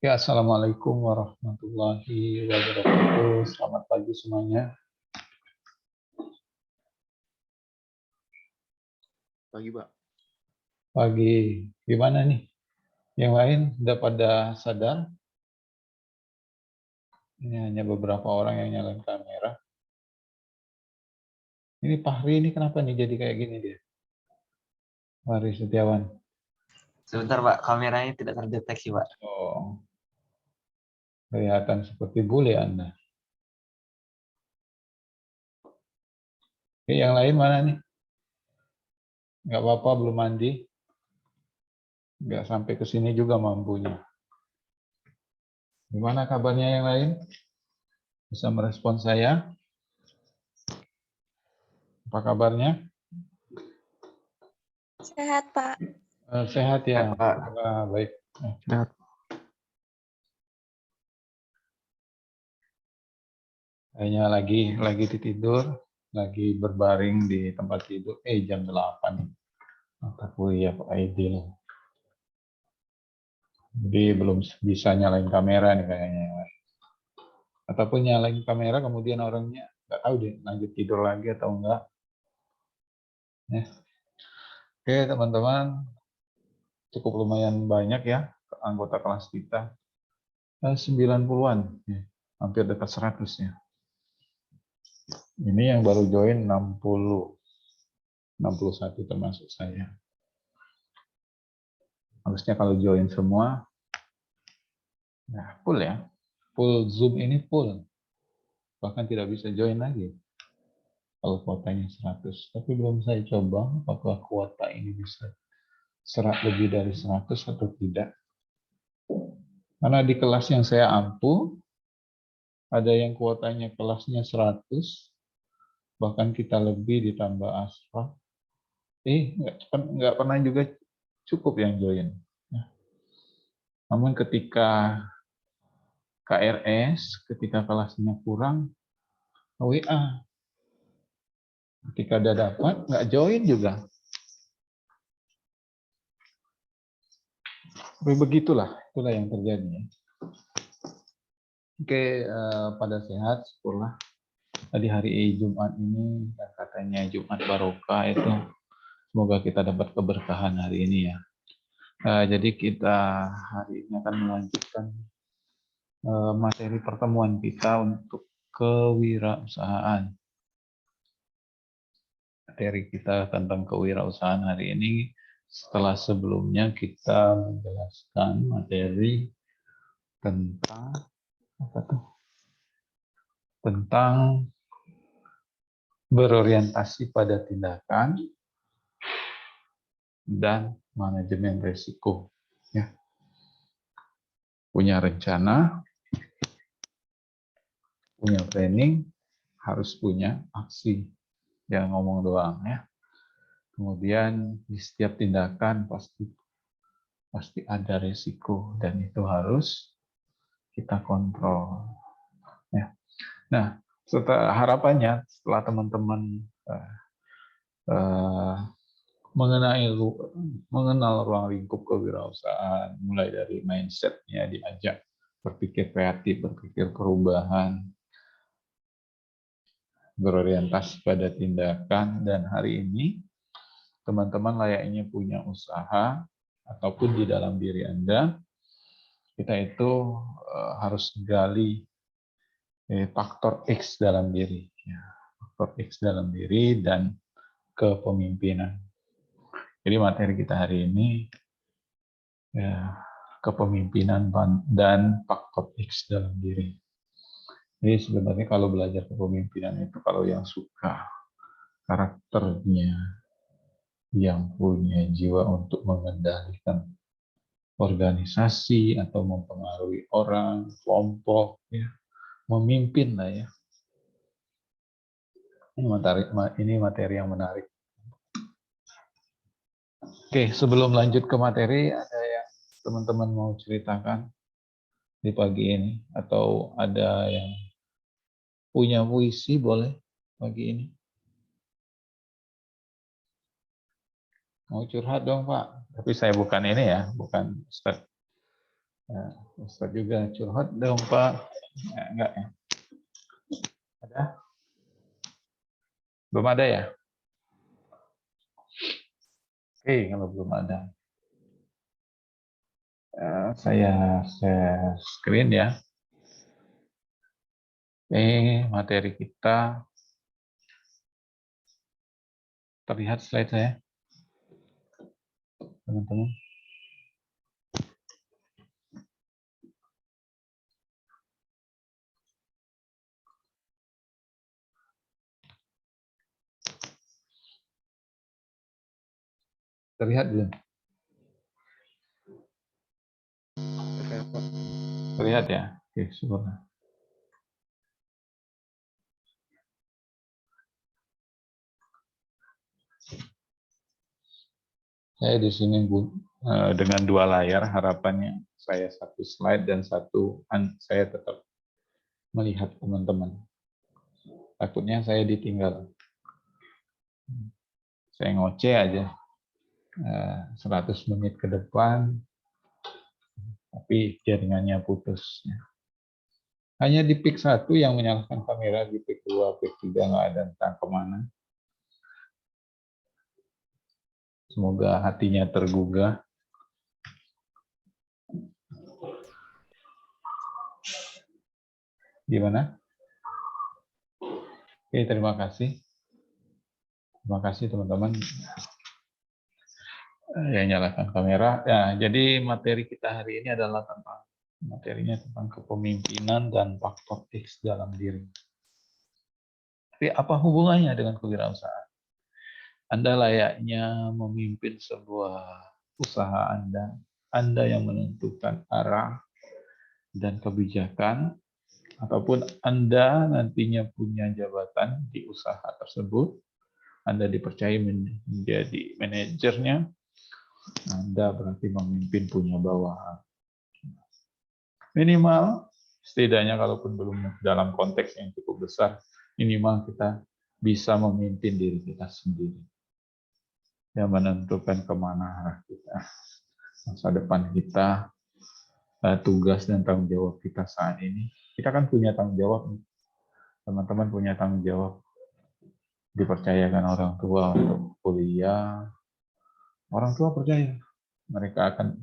Ya, Assalamualaikum warahmatullahi wabarakatuh. Selamat pagi semuanya. Pagi, Pak. Pagi, gimana nih? Yang lain udah pada sadar? Ini hanya beberapa orang yang nyalain kamera. Ini Fahri ini kenapa nih jadi kayak gini dia? Fahri Setiawan. Sebentar Pak, kameranya tidak terdeteksi Pak. Oh, kelihatan seperti bule Anda. Oke, yang lain mana nih? Nggak apa-apa, belum mandi. Nggak sampai ke sini juga mampunya. Gimana kabarnya yang lain? Bisa merespon saya? Apa kabarnya? Sehat, Pak. Sehat ya? Sehat, Pak. Wah, baik. Sehat. Kayaknya lagi tidur, lagi berbaring di tempat tidur. Jam 8. Mata kuliah Pak Aidil. Jadi belum bisa nyalain kamera nih kayaknya. Ataupun nyalain kamera kemudian orangnya nggak tahu deh lanjut tidur lagi atau enggak. Ya. Oke teman-teman, cukup lumayan banyak ya anggota kelas kita. 90-an, ya. Hampir dekat 100 ya. Ini yang baru join 60. 61 termasuk saya. Harusnya kalau join semua, nah full ya. Full Zoom ini full. Bahkan tidak bisa join lagi. Kalau kuotanya 100. Tapi belum saya coba apakah kuota ini bisa lebih dari 100 atau tidak. Karena di kelas yang saya ampu, ada yang kuotanya kelasnya 100, bahkan kita lebih ditambah Asfa. Nggak pernah juga cukup yang join. Namun ketika KRS, ketika kelasnya kurang, WA. Ketika udah dapat, nggak join juga. Tapi begitulah, itulah yang terjadi. Oke, pada sehat, syukurlah. Tadi hari Jumat ini, yang katanya Jumat Barokah itu, semoga kita dapat keberkahan hari ini ya. Jadi kita hari ini akan melanjutkan materi pertemuan kita untuk kewirausahaan. Materi kita tentang kewirausahaan hari ini, setelah sebelumnya kita menjelaskan materi tentang apa tuh? Tentang berorientasi pada tindakan dan manajemen risiko. Ya. Punya rencana, punya planning, harus punya aksi. Jangan ngomong doang ya. Kemudian di setiap tindakan pasti ada risiko dan itu harus kita kontrol. Ya. Nah, harapannya setelah teman-teman mengenal ruang lingkup kewirausahaan, mulai dari mindsetnya diajak berpikir kreatif, berpikir perubahan, berorientasi pada tindakan, dan hari ini teman-teman layaknya punya usaha ataupun di dalam diri Anda, kita itu harus gali faktor X dalam diri, ya. Faktor X dalam diri dan kepemimpinan. Jadi materi kita hari ini ya, kepemimpinan dan faktor X dalam diri. Jadi sebenarnya kalau belajar kepemimpinan itu kalau yang suka karakternya, yang punya jiwa untuk mengendalikan organisasi atau mempengaruhi orang, kelompok, ya, memimpin lah ya. Ini materi yang menarik. Oke, sebelum lanjut ke materi, ada yang teman-teman mau ceritakan di pagi ini? Atau ada yang punya puisi boleh pagi ini? Mau curhat dong Pak? Tapi saya bukan ini ya, bukan Ustaz. Nah, Ustaz juga curhat dong Pak. Ya, enggak ya? Ada? Belum ada ya? Oke, kalau belum ada. Saya share screen ya. Materi kita. Terlihat slide saya, teman-teman. Terlihat belum? Terlihat ya? Oke, syukur. Saya di sini dengan 2 layar, harapannya saya 1 slide dan saya tetap melihat teman-teman. Takutnya saya ditinggal. Saya ngoceh aja 100 menit ke depan, tapi jaringannya putus. Hanya di pick 1 yang menyalakan kamera, di pick 2, pick 3 nggak ada, entah kemana. Semoga hatinya tergugah. Gimana? Oke, terima kasih. Terima kasih teman-teman yang nyalakan kamera. Ya, jadi materi kita hari ini adalah materinya tentang kepemimpinan dan faktor X dalam diri. Tapi apa hubungannya dengan kewirausahaan? Anda layaknya memimpin sebuah usaha Anda. Anda yang menentukan arah dan kebijakan, ataupun Anda nantinya punya jabatan di usaha tersebut, Anda dipercaya menjadi manajernya, Anda berarti memimpin punya bawahan. Minimal, setidaknya kalaupun belum dalam konteks yang cukup besar, minimal kita bisa memimpin diri kita sendiri. Yang menentukan kemana arah kita, masa depan kita, tugas dan tanggung jawab kita saat ini. Kita kan punya tanggung jawab, teman-teman punya tanggung jawab, dipercayakan orang tua untuk kuliah, orang tua percaya,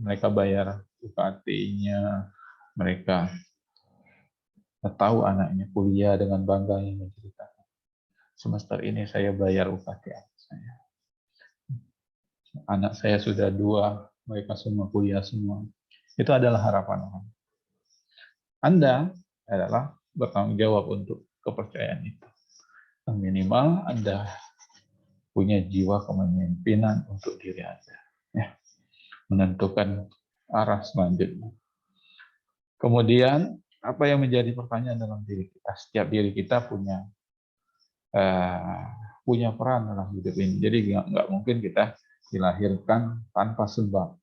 mereka bayar UKT-nya, mereka tahu anaknya kuliah dengan bangga yang menceritakan. Semester ini saya bayar UKT saya. Anak saya sudah 2, mereka semua kuliah semua. Itu adalah harapan orang. Anda adalah bertanggung jawab untuk kepercayaan itu. Minimal Anda punya jiwa kepemimpinan untuk diri Anda. Ya, menentukan arah selanjutnya. Kemudian, apa yang menjadi pertanyaan dalam diri kita? Setiap diri kita punya peran dalam hidup ini. Jadi nggak mungkin kita dilahirkan tanpa sebab,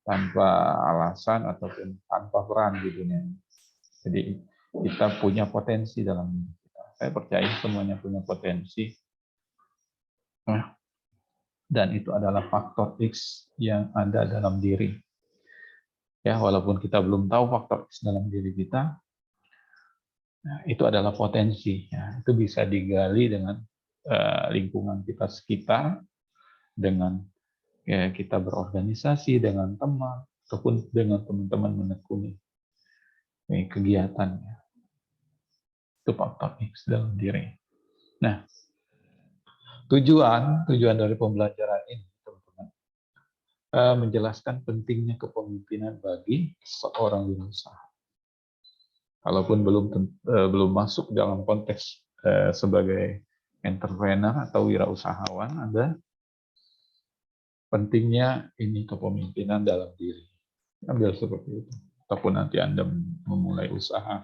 tanpa alasan, ataupun tanpa peran di dunia ini. Jadi kita punya potensi dalam diri kita. Saya percaya semuanya punya potensi. Dan itu adalah faktor X yang ada dalam diri. Ya, walaupun kita belum tahu faktor X dalam diri kita, itu adalah potensi. Ya, itu bisa digali dengan lingkungan kita sekitar, dengan kita berorganisasi dengan teman, ataupun dengan teman-teman menekuni kegiatannya. Itu faktor X dalam diri. Nah, tujuan dari pembelajaran ini, teman-teman, menjelaskan pentingnya kepemimpinan bagi seorang wirausaha. Kalaupun belum masuk dalam konteks sebagai entrepreneur atau wirausahawan, Anda pentingnya ini kepemimpinan dalam diri. Ambil seperti itu. Ataupun nanti Anda memulai usaha,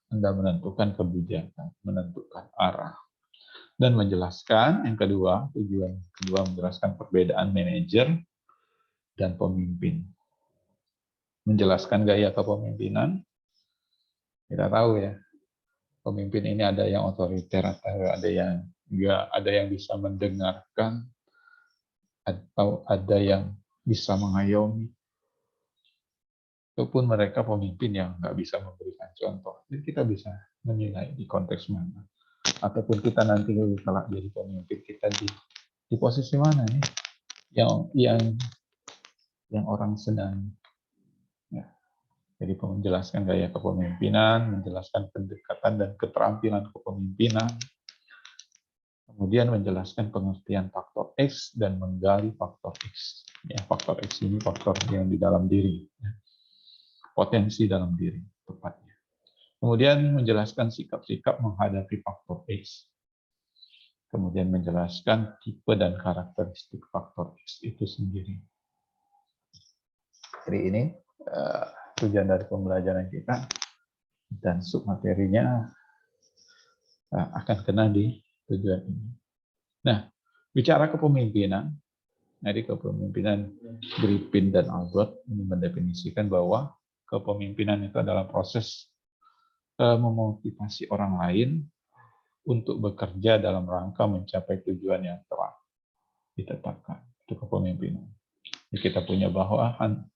Anda menentukan kebijakan, menentukan arah. Dan menjelaskan, yang kedua, tujuan kedua menjelaskan perbedaan manajer dan pemimpin. Menjelaskan gaya kepemimpinan, kita tahu ya, pemimpin ini ada yang otoriter, ada yang enggak, ada yang bisa mendengarkan, atau ada yang bisa mengayomi. Ataupun mereka pemimpin yang nggak bisa memberikan contoh. Jadi kita bisa menilai di konteks mana. Ataupun kita nanti kalau jadi pemimpin, kita di posisi mana nih yang orang sedang. Ya. Jadi menjelaskan gaya kepemimpinan, menjelaskan pendekatan dan keterampilan kepemimpinan, kemudian menjelaskan pengertian faktor X dan menggali faktor X. Ya, faktor X ini faktor yang di dalam diri, ya. Potensi dalam diri, tepatnya. Kemudian menjelaskan sikap-sikap menghadapi faktor X. Kemudian menjelaskan tipe dan karakteristik faktor X itu sendiri. Jadi ini tujuan dari pembelajaran kita, dan submaterinya akan kena di tujuan ini. Nah, bicara kepemimpinan, jadi kepemimpinan Griffin dan Albert ini mendefinisikan bahwa kepemimpinan itu adalah proses memotivasi orang lain untuk bekerja dalam rangka mencapai tujuan yang telah ditetapkan. Itu kepemimpinan. Jadi kita punya bawahan,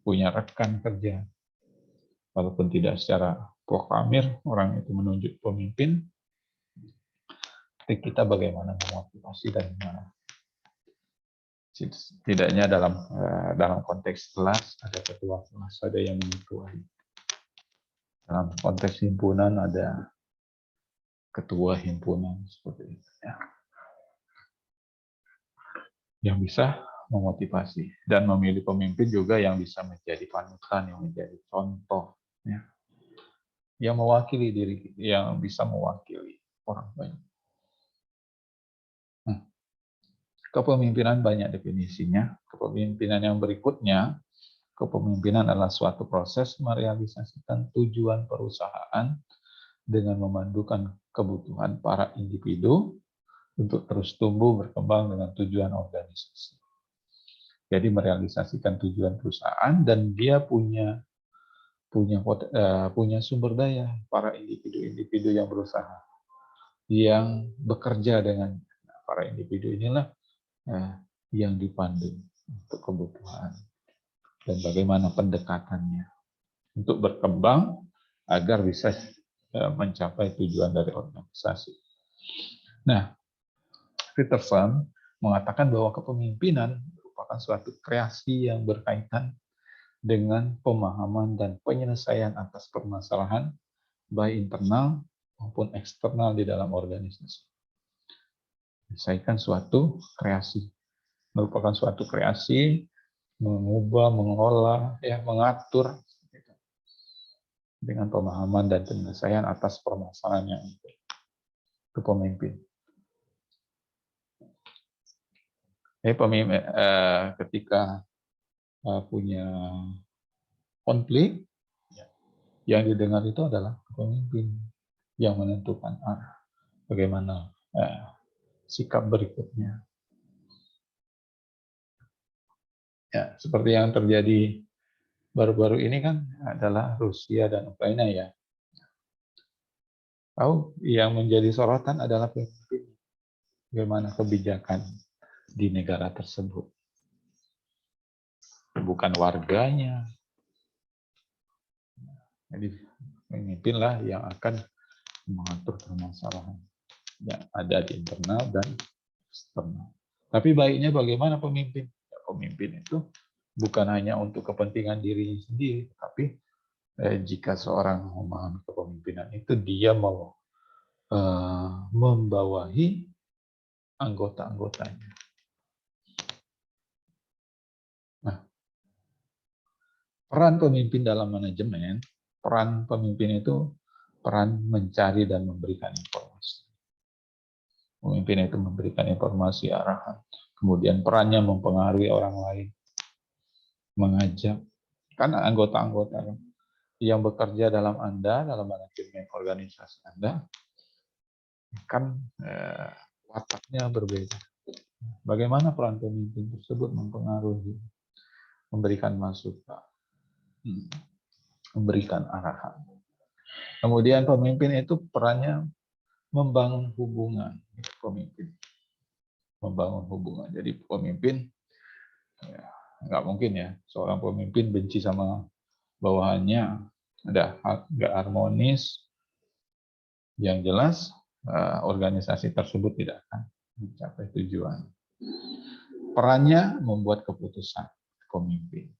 punya rekan kerja, walaupun tidak secara proklamir orang itu menunjuk pemimpin, tapi kita bagaimana memotivasi dan setidaknya dalam konteks kelas ada ketua kelas, ada yang mengetuai. Dalam konteks himpunan ada ketua himpunan seperti itu, ya. Yang bisa memotivasi dan memilih pemimpin juga yang bisa menjadi panutan, yang menjadi contoh, ya. Yang mewakili diri, yang bisa mewakili orang banyak. Kepemimpinan banyak definisinya. Kepemimpinan yang berikutnya, kepemimpinan adalah suatu proses merealisasikan tujuan perusahaan dengan memandukan kebutuhan para individu untuk terus tumbuh berkembang dengan tujuan organisasi. Jadi merealisasikan tujuan perusahaan dan dia punya sumber daya para individu-individu yang berusaha, yang bekerja dengan para individu inilah yang dipandu untuk kebutuhan dan bagaimana pendekatannya untuk berkembang agar bisa mencapai tujuan dari organisasi. Nah, Peterson mengatakan bahwa kepemimpinan merupakan suatu kreasi yang berkaitan dengan pemahaman dan penyelesaian atas permasalahan baik internal maupun eksternal di dalam organisasi. Menyelesaikan suatu kreasi, merupakan suatu kreasi, mengubah, mengolah, mengatur dengan pemahaman dan penyelesaian atas permasalahan yang itu pemimpin. Ketika punya konflik, yang didengar itu adalah pemimpin yang menentukan arah bagaimana sikap berikutnya. Ya, seperti yang terjadi baru-baru ini kan adalah Rusia dan Ukraina, ya. Tahu yang menjadi sorotan adalah pemimpin, bagaimana kebijakan di negara tersebut, bukan warganya. Jadi pemimpinlah yang akan mengatur permasalahan yang ada di internal dan eksternal. Tapi baiknya bagaimana pemimpin? Ya, pemimpin itu bukan hanya untuk kepentingan dirinya sendiri, tapi jika seorang memahami kepemimpinan itu dia mau membawahi anggota-anggotanya. Nah, peran pemimpin dalam manajemen, peran pemimpin itu peran mencari dan memberikan informasi. Pemimpin itu memberikan informasi arahan, kemudian perannya mempengaruhi orang lain, mengajak. Karena anggota-anggota yang bekerja dalam Anda, dalam manajemen organisasi Anda, kan wataknya berbeda. Bagaimana peran pemimpin tersebut mempengaruhi, memberikan masukan, memberikan arahan. Kemudian pemimpin itu perannya membangun hubungan. Pemimpin membangun hubungan. Jadi pemimpin nggak mungkin ya seorang pemimpin benci sama bawahannya ada nggak harmonis, yang jelas organisasi tersebut tidak akan mencapai tujuan. Perannya membuat keputusan pemimpin.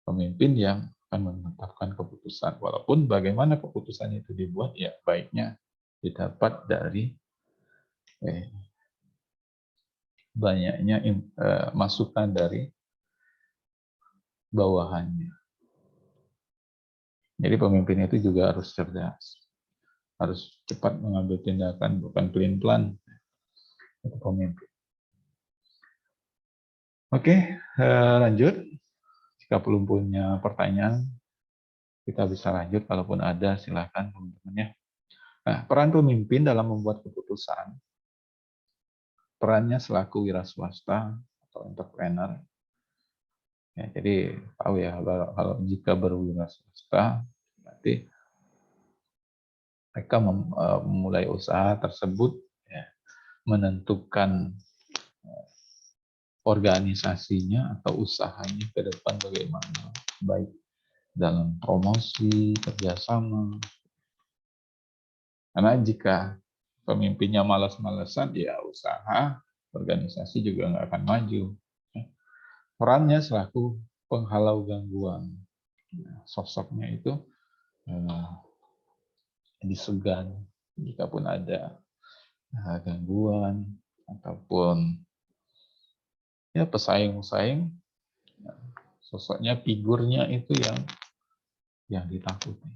Pemimpin yang akan menetapkan keputusan. Walaupun bagaimana keputusan itu dibuat, ya baiknya didapat dari banyaknya masukan dari bawahannya. Jadi pemimpin itu juga harus cerdas. Harus cepat mengambil tindakan, bukan pelin-pelan. Itu pemimpin. Oke, lanjut. Jika belum punya pertanyaan, kita bisa lanjut. Kalaupun ada, silakan teman-teman ya. Nah, peran pemimpin dalam membuat keputusan. Perannya selaku wira swasta atau entrepreneur. Ya, jadi tahu ya, kalau jika berwira swasta, berarti mereka memulai usaha tersebut, ya, menentukan organisasinya atau usahanya ke depan bagaimana, baik dalam promosi, kerjasama. Karena jika pemimpinnya malas-malasan, ya usaha, organisasi juga nggak akan maju. Perannya selaku penghalau gangguan. Sosoknya itu disegan jika pun ada gangguan ataupun ya pesaing-pesaing, sosoknya, figurnya itu yang ditakuti,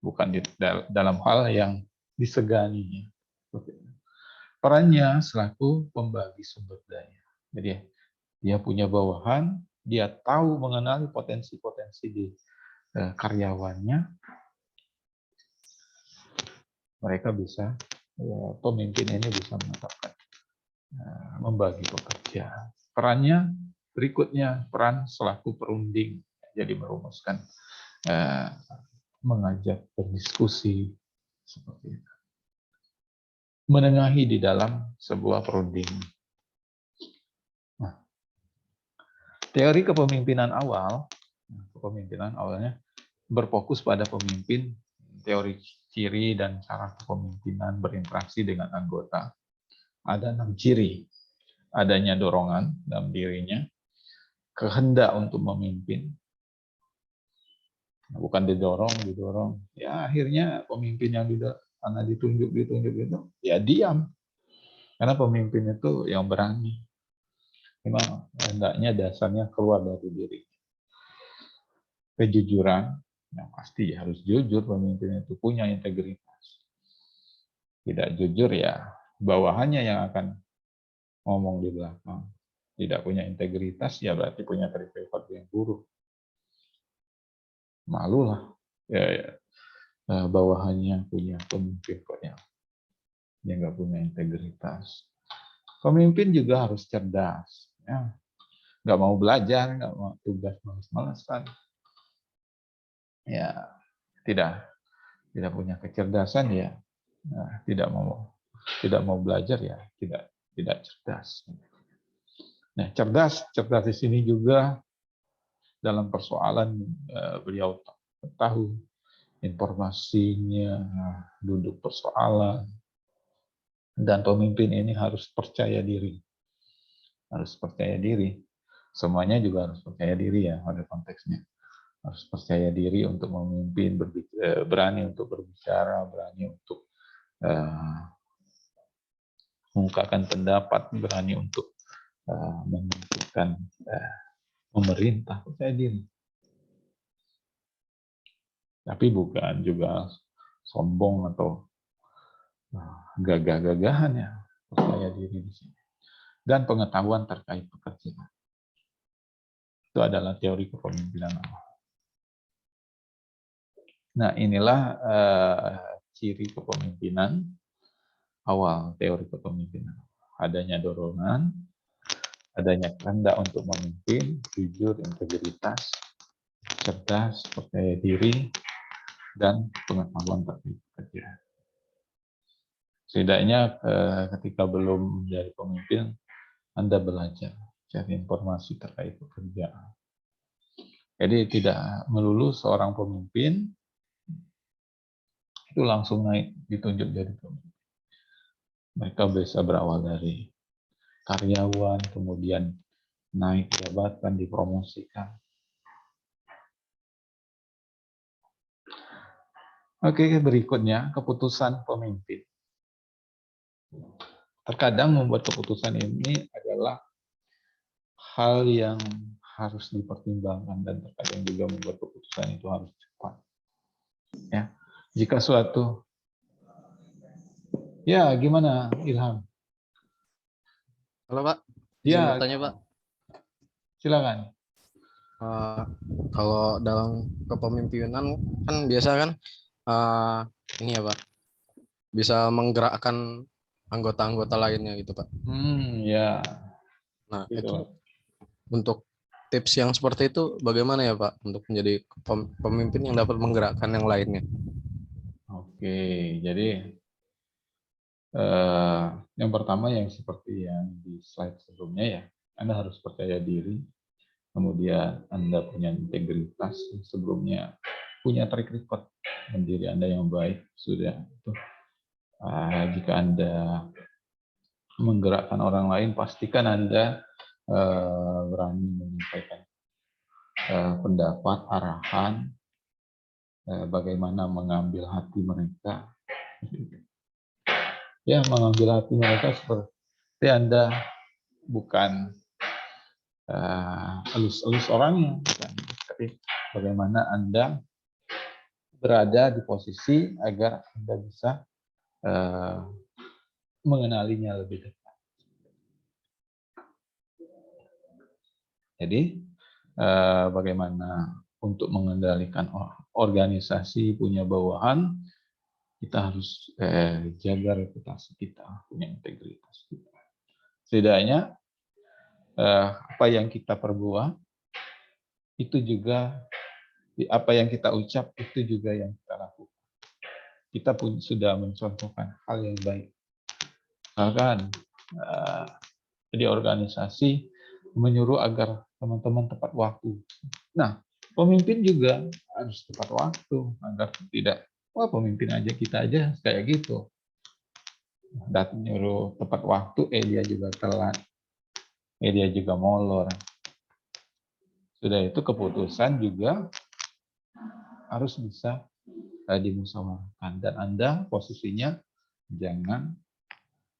bukan dalam hal yang disegani. Perannya selaku pembagi sumber daya. Jadi dia punya bawahan, dia tahu mengenali potensi-potensi di karyawannya. Mereka bisa, pemimpin ini bisa menetapkan, membagi pekerjaan. Perannya berikutnya, peran selaku perunding, jadi merumuskan, mengajak berdiskusi, seperti itu. Menengahi di dalam sebuah perunding. Nah, teori kepemimpinan awalnya berfokus pada pemimpin, teori ciri dan cara kepemimpinan berinteraksi dengan anggota. Ada 6 ciri. Adanya dorongan dalam dirinya, kehendak untuk memimpin, bukan didorong. Ya akhirnya pemimpin yang karena ditunjuk itu, ya diam. Karena pemimpin itu yang berani. Memang hendaknya dasarnya keluar dari diri. Kejujuran, yang pasti harus jujur, pemimpin itu punya integritas. Tidak jujur, ya bawahannya yang akan ngomong di belakang. Tidak punya integritas, ya berarti punya track record yang buruk. Malulah ya, bawahannya punya pemimpin kok yang nggak punya integritas. Pemimpin juga harus cerdas, ya. Nggak mau belajar, nggak mau tugas malas-malasan, ya tidak punya kecerdasan, ya tidak mau belajar, ya tidak cerdas. Nah, cerdas di sini juga dalam persoalan beliau tahu informasinya, duduk persoalan, dan pemimpin ini harus percaya diri. Semuanya juga harus percaya diri ya pada konteksnya. Harus percaya diri untuk memimpin, berani untuk berbicara, berani untuk mengungkapkan pendapat, berani untuk menentukan pemerintah, percaya diri. Tapi bukan juga sombong atau gagah-gagahan, ya, percaya diri di sini. Dan pengetahuan terkait pekerjaan. Itu adalah teori kepemimpinan awal. Nah, inilah ciri kepemimpinan awal, teori kepemimpinan. Adanya dorongan, adanya kehendak untuk memimpin, jujur, integritas, cerdas, percaya diri, dan pengetahuan terkait pekerjaan. Setidaknya ketika belum menjadi pemimpin, Anda belajar cari informasi terkait pekerjaan. Jadi tidak melulu seorang pemimpin itu langsung naik ditunjuk jadi pemimpin. Mereka bisa berawal dari karyawan, kemudian naik jabatan, dipromosikan. Oke, berikutnya keputusan pemimpin. Terkadang membuat keputusan ini adalah hal yang harus dipertimbangkan dan terkadang juga membuat keputusan itu harus cepat. Ya, jika suatu, ya gimana Ilham? Halo Pak, izin Ya, bertanya Pak. silakan. Eh, Kalau dalam kepemimpinan kan biasa kan eh, ini ya Pak, bisa menggerakkan anggota-anggota lainnya gitu Pak. Ya, Nah itu gitu. untuk tips yang seperti itu bagaimana ya Pak untuk menjadi pemimpin yang dapat menggerakkan yang lainnya? Oke, jadi yang pertama yang seperti yang di slide sebelumnya ya, Anda harus percaya diri, kemudian Anda punya integritas, sebelumnya punya track record diri Anda yang baik, sudah itu. Jika Anda menggerakkan orang lain, pastikan Anda berani menyampaikan pendapat, arahan, bagaimana mengambil hati mereka. Ya, mengambil hati mereka seperti Anda bukan elus-elus orangnya, tapi bagaimana Anda berada di posisi agar Anda bisa mengenalinya lebih dekat. Jadi bagaimana untuk mengendalikan organisasi punya bawahan, kita harus jaga reputasi kita, punya integritas kita. Setidaknya apa yang kita perbuat itu juga apa yang kita ucap itu juga yang kita lakukan. Kita pun sudah mencontohkan hal yang baik. Misalkan di organisasi menyuruh agar teman-teman tepat waktu. Nah, pemimpin juga harus tepat waktu agar tidak, wah pemimpin aja kita aja kayak gitu. Datang nyuruh tepat waktu, dia juga telat, dia juga molor. Sudah itu keputusan juga harus bisa dimusyawarahkan dan Anda posisinya jangan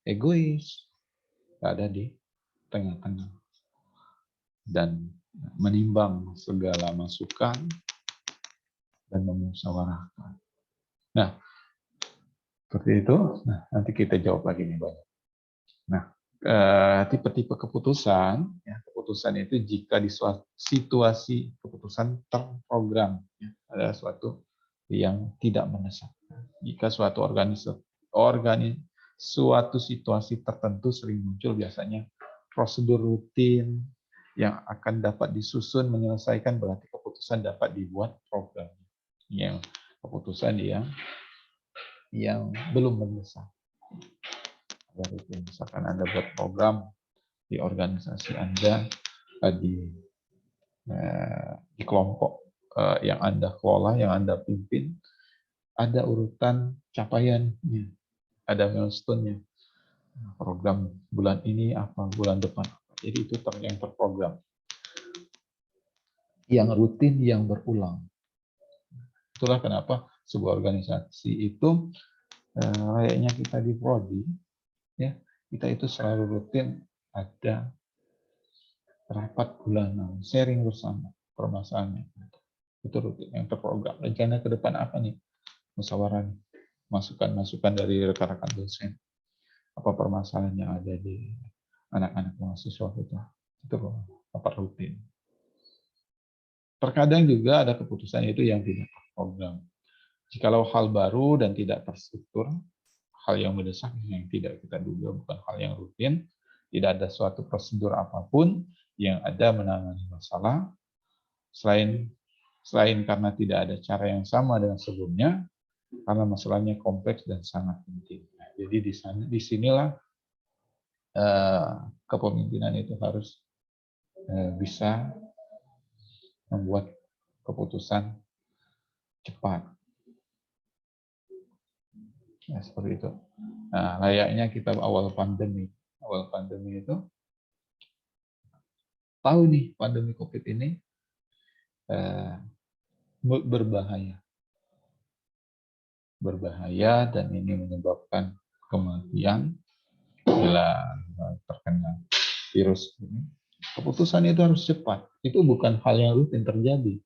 egois, ada di tengah-tengah dan menimbang segala masukan dan memusyawarahkan. Nah, seperti itu. Nah, nanti kita jawab lagi nih banyak. Nah, tipe-tipe keputusan, ya, keputusan itu jika di suatu situasi keputusan terprogram, ya, ada suatu yang tidak mendesak. Jika suatu suatu situasi tertentu sering muncul biasanya prosedur rutin yang akan dapat disusun menyelesaikan, berarti keputusan dapat dibuat program. Yang keputusan yang belum mendesak. Misalkan Anda buat program di organisasi Anda, di kelompok yang Anda kelola, yang Anda pimpin, ada urutan capaiannya, ada milestone-nya. Program bulan ini apa, bulan depan apa. Jadi itu yang terprogram. Yang rutin, yang berulang. Itulah kenapa sebuah organisasi itu layaknya kita di prodi, ya, kita itu selalu rutin ada rapat bulanan, sharing bersama permasalahannya. Itu rutin yang terprogram. Rencana ke depan apa nih? Musyawarah, masukan-masukan dari rekan-rekan dosen. Apa permasalahan yang ada di anak-anak mahasiswa kita. Itu rapat rutin. Terkadang juga ada keputusan itu yang tidak terprogram. Jikalau hal baru dan tidak terstruktur, hal yang mendesak yang tidak kita duga, bukan hal yang rutin, tidak ada suatu prosedur apapun yang ada menangani masalah, selain karena tidak ada cara yang sama dengan sebelumnya, karena masalahnya kompleks dan sangat penting. Nah, jadi di sinilah kepemimpinan itu harus bisa membuat keputusan cepat. Ya, seperti itu. Nah, layaknya kita awal pandemi itu tahu nih pandemi COVID ini berbahaya dan ini menyebabkan kematian bila terkena virus ini. Keputusan itu harus cepat. Itu bukan hal yang rutin terjadi.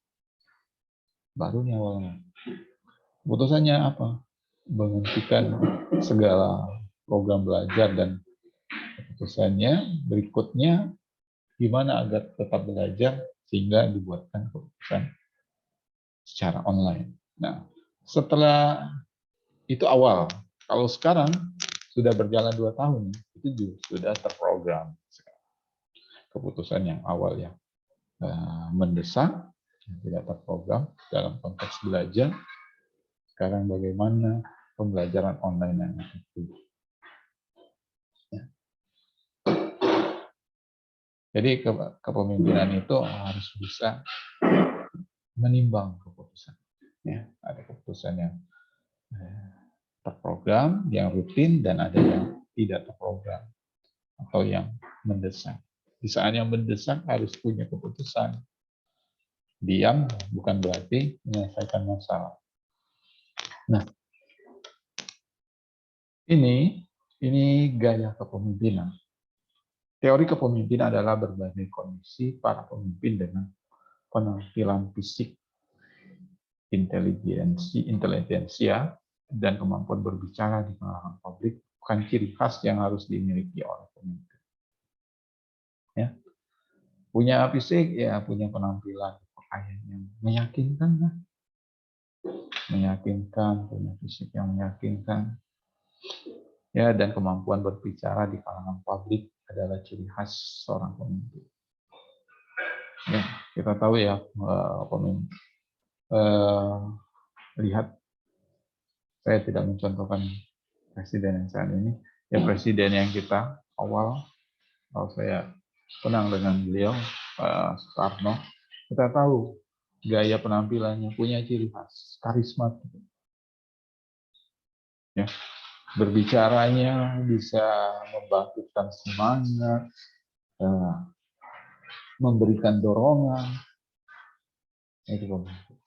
Baru nih awalnya. Keputusannya apa? Menghentikan segala program belajar dan keputusannya berikutnya gimana agar tetap belajar sehingga dibuatkan keputusan secara online. Nah, setelah itu awal. Kalau sekarang sudah berjalan 2 tahun, itu juga sudah terprogram. Keputusan yang awal yang mendesak, tidak terprogram dalam konteks belajar. Sekarang bagaimana pembelajaran online yang efektif. Ya. Jadi kepemimpinan itu harus bisa menimbang keputusan. Ya, ada keputusan yang terprogram, yang rutin, dan ada yang tidak terprogram atau yang mendesak. Di saat yang mendesak harus punya keputusan. Diam bukan berarti menyelesaikan masalah. Nah, ini gaya kepemimpinan. Teori kepemimpinan adalah berbagai kondisi para pemimpin dengan penampilan fisik, intelijensia, dan kemampuan berbicara di kalangan publik bukan ciri khas yang harus dimiliki oleh pemimpin. Ya. Punya fisik, ya punya penampilan pakaian yang meyakinkan, lah. Meyakinkan, punya fisik yang meyakinkan. Ya, dan kemampuan berbicara di kalangan publik adalah ciri khas seorang pemimpin. Ya, kita tahu ya, pemimpin. Lihat, saya tidak mencontohkan presiden yang saat ini. Ya, presiden yang kita awal, kalau saya kenal dengan beliau, Pak Soekarno, kita tahu gaya penampilannya punya ciri khas, karismatik. Ya, berbicaranya bisa membangkitkan semangat, memberikan dorongan, itu pemimpin.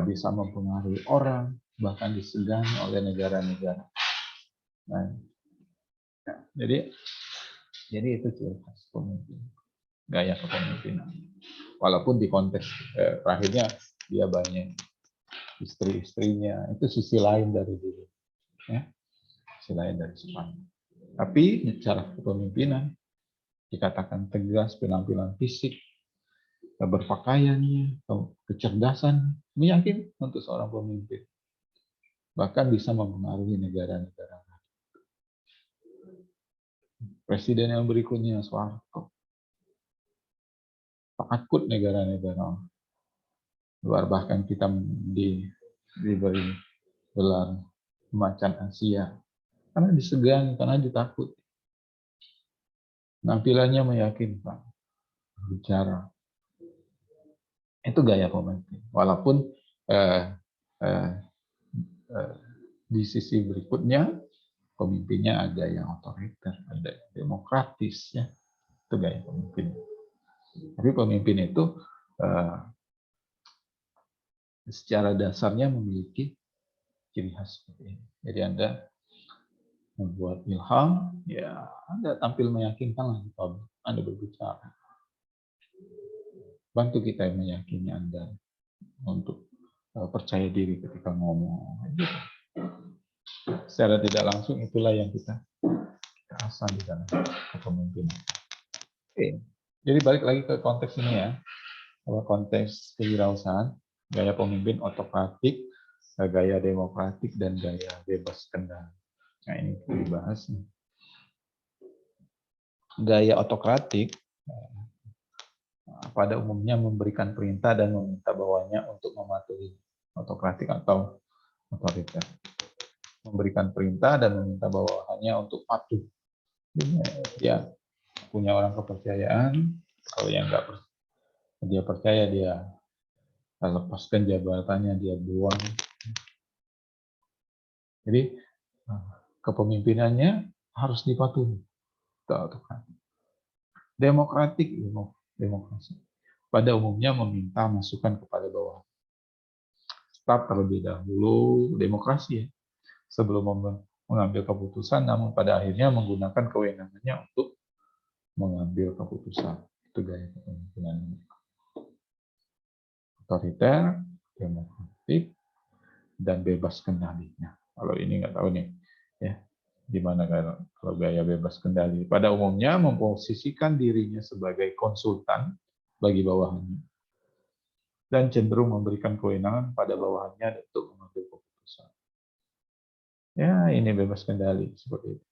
Bisa mempengaruhi orang, bahkan disegani oleh negara-negara. Nah, ya, jadi itu ciri khas pemimpin, gaya kepemimpinan. Walaupun di konteks terakhirnya dia banyak istri-istrinya, itu sisi lain dari diri, ya, sisi lain dari Soekarno. Tapi cara kepemimpinan dikatakan tegas, penampilan fisik, berpakaiannya, kecerdasan, meyakinkan untuk seorang pemimpin. Bahkan bisa mempengaruhi negara-negara. Presiden yang berikutnya, Soeharto, takut negara-negara luar, bahkan kita diberi gelar macan Asia karena disegani, karena ditakut. Nampilannya meyakinkan, bicara. Itu gaya pemimpin. Walaupun di sisi berikutnya pemimpinnya ada yang otoriter, ada yang demokratis, ya. Itu gaya pemimpin. Tapi pemimpin itu secara dasarnya memiliki ciri khas seperti ini. Jadi Anda membuat ilham, ya Anda tampil meyakinkan lah di publik. Anda berbicara. Bantu kita meyakini Anda untuk percaya diri ketika ngomong. Secara tidak langsung itulah yang kita asah di dalam kepemimpinan. Oke. Jadi balik lagi ke konteks ini ya. Kalau konteks kewirausahaan, gaya pemimpin otokratik, gaya demokratik, dan gaya bebas kendali. Nah, ini dibahas. Gaya otokratik pada umumnya memberikan perintah dan meminta bawahannya untuk mematuhi. Otokratik atau otoriter. Memberikan perintah dan meminta bawahannya untuk patuh. Dia punya orang kepercayaan, kalau yang nggak dia percaya dia lepaskan jabatannya, dia buang. Jadi kepemimpinannya harus dipatuhi. Demokratik, demokrasi. Pada umumnya meminta masukan kepada bawah. Start terlebih dahulu demokrasi ya, sebelum mengambil keputusan, namun pada akhirnya menggunakan kewenangannya untuk mengambil keputusan. Itu gaya kepemimpinan otoriter, demokratik, dan bebas kendalinya. Kalau ini nggak tahu nih, ya gimana kalau gaya bebas kendali. Pada umumnya memposisikan dirinya sebagai konsultan bagi bawahannya dan cenderung memberikan kewenangan pada bawahannya untuk mengambil keputusan. Ya, ini bebas kendali seperti itu.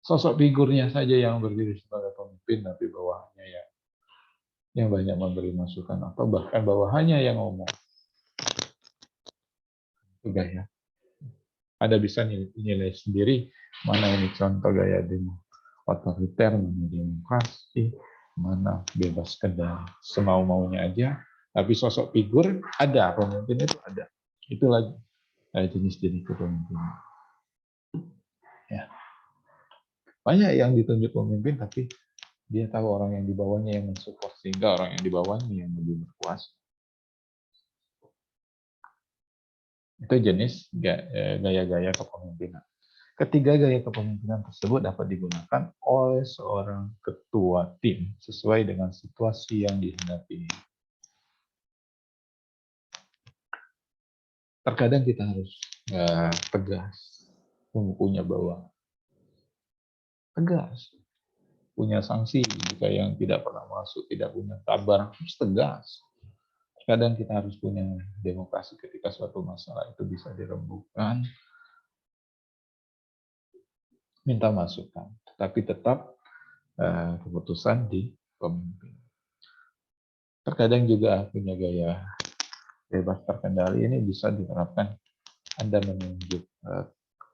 Sosok figurnya saja yang berdiri sebagai pemimpin, tapi bawahannya yang banyak memberi masukan atau bahkan bawahannya yang ngomong. Itu gaya. Ada bisa nilai sendiri mana ini contoh gaya otoriter, mana demokrasi, mana bebas kendali, semau-maunya aja. Tapi sosok figur ada, pemimpin itu ada. Itu lagi jenis-jenis kepemimpinan. Ya. Banyak yang ditunjuk pemimpin, tapi dia tahu orang yang di bawahnya yang mensupport, sehingga orang yang di bawahnya yang lebih berkuasa. Itu jenis gaya-gaya kepemimpinan. Ketiga gaya kepemimpinan tersebut dapat digunakan oleh seorang ketua tim sesuai dengan situasi yang dihadapi. Terkadang kita harus tegas, punya bawah. Tegas. Punya sanksi jika yang tidak pernah masuk, tidak punya kabar, harus tegas. Kadang kita harus punya demokrasi ketika suatu masalah itu bisa dirembukan, minta masukan, tapi tetap keputusan di pemimpin. Terkadang juga punya gaya bebas terkendali ini bisa diterapkan Anda menunjuk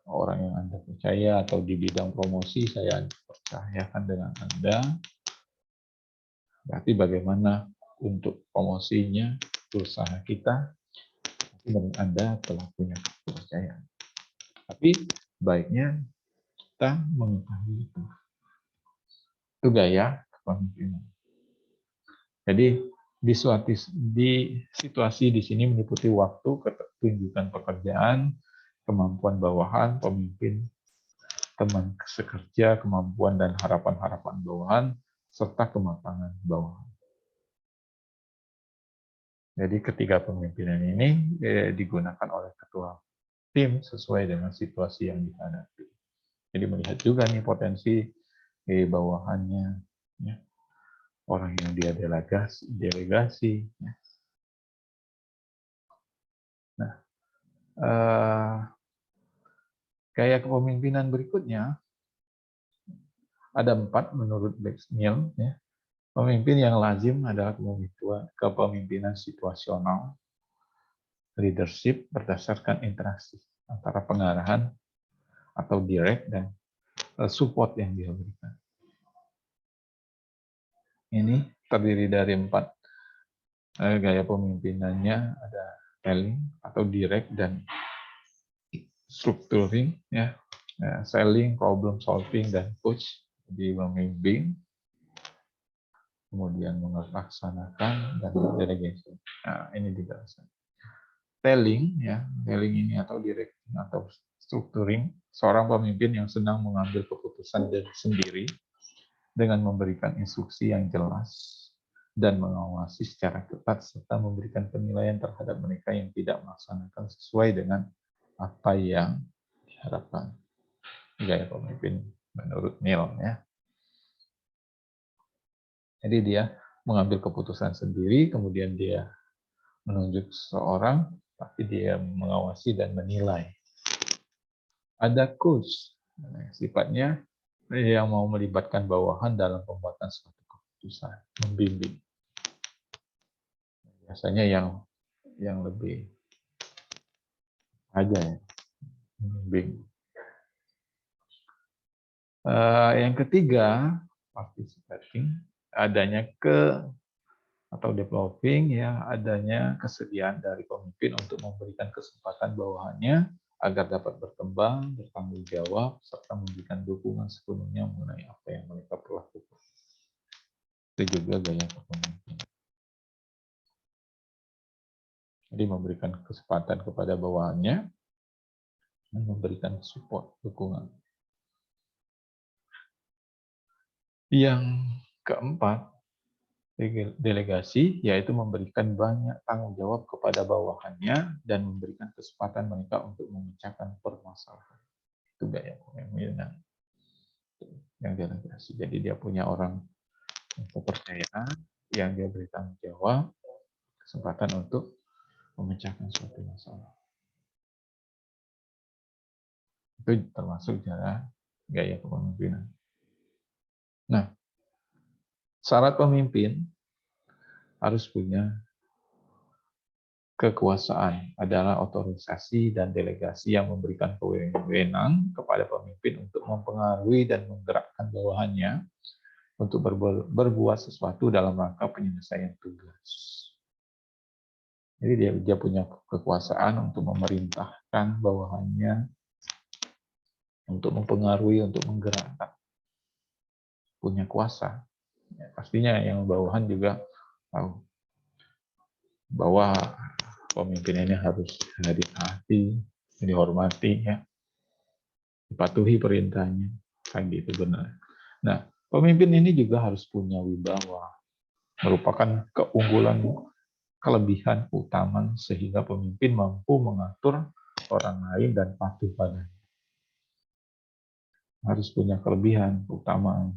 orang yang Anda percaya atau di bidang promosi saya percayakan dengan Anda. Berarti bagaimana untuk promosinya usaha kita, menurut Anda telah punya kepercayaan. Tapi baiknya kita mengetahui itu. Itu gaya kepemimpinan. Jadi di situasi di sini meliputi waktu, ketunjukan pekerjaan, kemampuan bawahan, pemimpin, teman sekerja, kemampuan dan harapan-harapan bawahan, serta kematangan bawahan. Jadi ketiga pemimpinan ini digunakan oleh ketua tim sesuai dengan situasi yang dihadapi. Jadi melihat juga nih potensi bawahannya, ya. Orang yang dia delegasi. Ya. Nah, gaya kepemimpinan berikutnya ada 4 menurut Blacksmill. Ya. Pemimpin yang lazim adalah kepemimpinan situasional, leadership berdasarkan interaksi antara pengarahan atau direct dan support yang dia berikan. Ini terdiri dari 4 gaya pemimpinannya, ada telling atau direct dan structuring, ya, selling, problem solving, dan coach di membimbing, kemudian melaksanakan dan delegation. Nah, ini dijelaskan. Telling, ya, telling ini atau direct atau structuring, seorang pemimpin yang senang mengambil keputusan sendiri dengan memberikan instruksi yang jelas dan mengawasi secara ketat serta memberikan penilaian terhadap mereka yang tidak melaksanakan sesuai dengan apa yang diharapkan. Gaya pemimpin menurut Neil, ya. Jadi dia mengambil keputusan sendiri, kemudian dia menunjuk seseorang, tapi dia mengawasi dan menilai. Ada coach, sifatnya yang mau melibatkan bawahan dalam pembuatan suatu keputusan, membimbing. Biasanya yang lebih aja ya, membimbing. Yang ketiga, participating, adanya atau developing ya adanya kesediaan dari pemimpin untuk memberikan kesempatan bawahannya agar dapat berkembang, bertanggung jawab, serta memberikan dukungan sepenuhnya mengenai apa yang mereka perlu lakukan. Itu juga gaya kepemimpinan. Jadi memberikan kesempatan kepada bawahannya dan memberikan support, dukungan. Yang keempat, delegasi, yaitu memberikan banyak tanggung jawab kepada bawahannya dan memberikan kesempatan mereka untuk memecahkan permasalahan. Itu gaya kepemimpinan yang delegasi. Jadi dia punya orang yang kepercayaan, yang dia beri tanggung jawab, kesempatan untuk memecahkan suatu masalah. Itu termasuk cara gaya kepemimpinan. Nah, syarat pemimpin harus punya kekuasaan, adalah otorisasi dan delegasi yang memberikan wewenang kepada pemimpin untuk mempengaruhi dan menggerakkan bawahannya untuk berbuat sesuatu dalam rangka penyelesaian tugas. Jadi dia punya kekuasaan untuk memerintahkan bawahannya, untuk mempengaruhi, untuk menggerakkan. Punya kuasa. Ya, pastinya yang bawahan juga tahu bahwa pemimpin ini harus ditaati, dihormati, ya, dipatuhi perintahnya, kan gitu benar. Nah, pemimpin ini juga harus punya wibawa, merupakan keunggulan, kelebihan utama sehingga pemimpin mampu mengatur orang lain dan patuh padanya. Harus punya kelebihan utama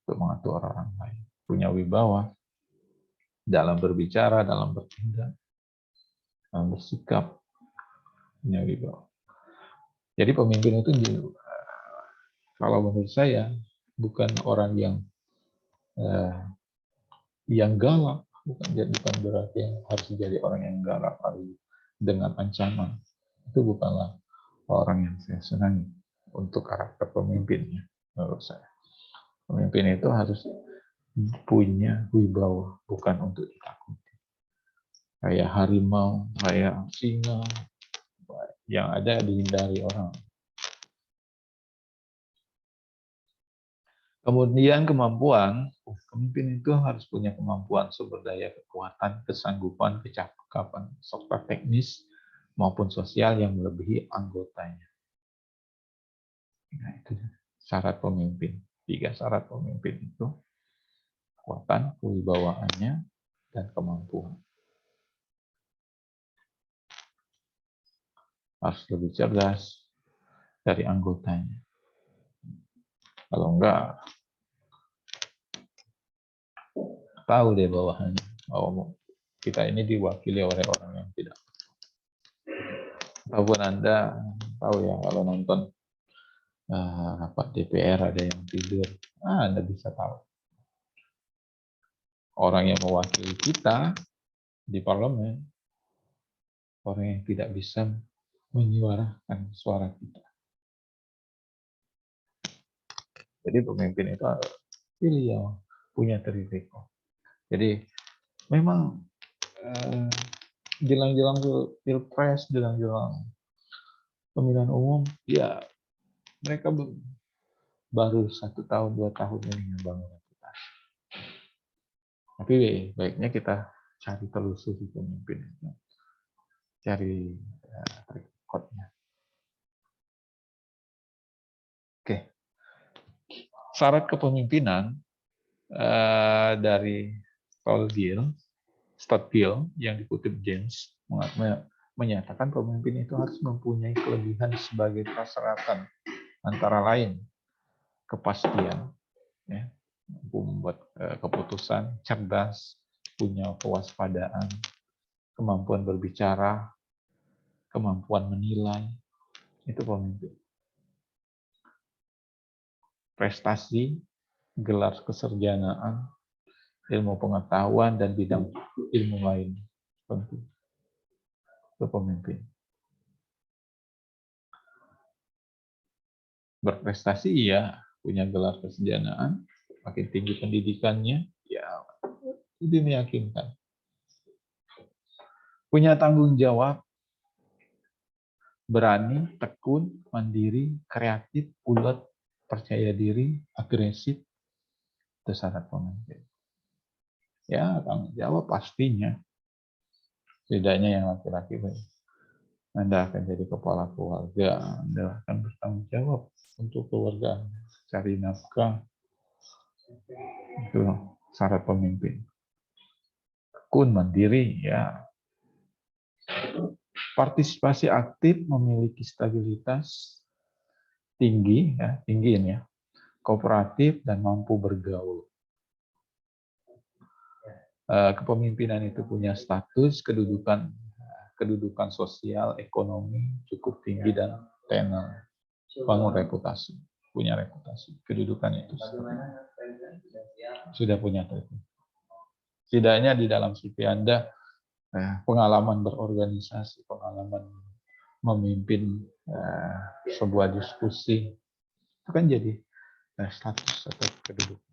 untuk mengatur orang lain, punya wibawa dalam berbicara, dalam bertindak, dalam bersikap, punya wibawa. Jadi pemimpin itu kalau menurut saya bukan orang yang galak, bukan berarti harus jadi orang yang galak dengan ancaman. Itu bukanlah orang yang saya senangi untuk karakter pemimpinnya, menurut saya. Pemimpin itu harus punya wibawa, bukan untuk ditakuti. Kayak harimau, kayak singa, yang ada dihindari orang. Kemudian kemampuan, pemimpin itu harus punya kemampuan sumber daya, kekuatan, kesanggupan, kecakapan, serta teknis maupun sosial yang melebihi anggotanya. Nah, itu syarat pemimpin. 3 syarat pemimpin itu: kekuatan, kewibawaannya, dan kemampuan. Harus lebih cerdas dari anggotanya. Kalau enggak, tahu deh bawahannya bahwa kita ini diwakili oleh orang yang tidak. Ataupun Anda tahu ya, kalau nonton rapat DPR ada yang tidur, Anda bisa tahu. Orang yang mewakili kita di parlemen, orang yang tidak bisa menyuarakan suara kita. Jadi pemimpin itu pilih yang punya track record. Jadi memang jelang-jelang pilpres, jelang-jelang pemilihan umum, ya mereka baru 1 tahun, 2 tahun ini membangun reputasi. Tapi baiknya kita cari telusuri pemimpin itu, cari track record-nya. Oke, syarat kepemimpinan dari Stottgill yang dikutip James menyatakan pemimpin itu harus mempunyai kelebihan sebagai persyaratan, antara lain kepastian, ya, membuat keputusan, cerdas, punya kewaspadaan, kemampuan berbicara, kemampuan menilai, itu pemimpin. Prestasi, gelar kesarjanaan, ilmu pengetahuan, dan bidang ilmu lain penting. Itu pemimpin. Berprestasi ya, punya gelar kesarjanaan, makin tinggi pendidikannya, ya Itu meyakinkan. Punya tanggung jawab, berani, tekun, mandiri, kreatif, ulet, percaya diri, agresif, itu syarat pemimpin. Ya, tanggung jawab pastinya. Setidaknya yang laki-laki, Anda akan jadi kepala keluarga, Anda akan bertanggung jawab untuk keluarga, cari nafkah, itu syarat pemimpin. Tekun, mandiri, ya. Partisipasi aktif, memiliki stabilitas tinggi, ya, tinggi ini ya, kooperatif dan mampu bergaul. Kepemimpinan itu punya status, kedudukan sosial, ekonomi cukup tinggi dan tenar, bangun reputasi, punya reputasi, kedudukan itu sudah punya reputasi. Setidaknya di dalam CV Anda pengalaman berorganisasi, pengalaman memimpin sebuah diskusi, itu kan jadi status atau kedudukan.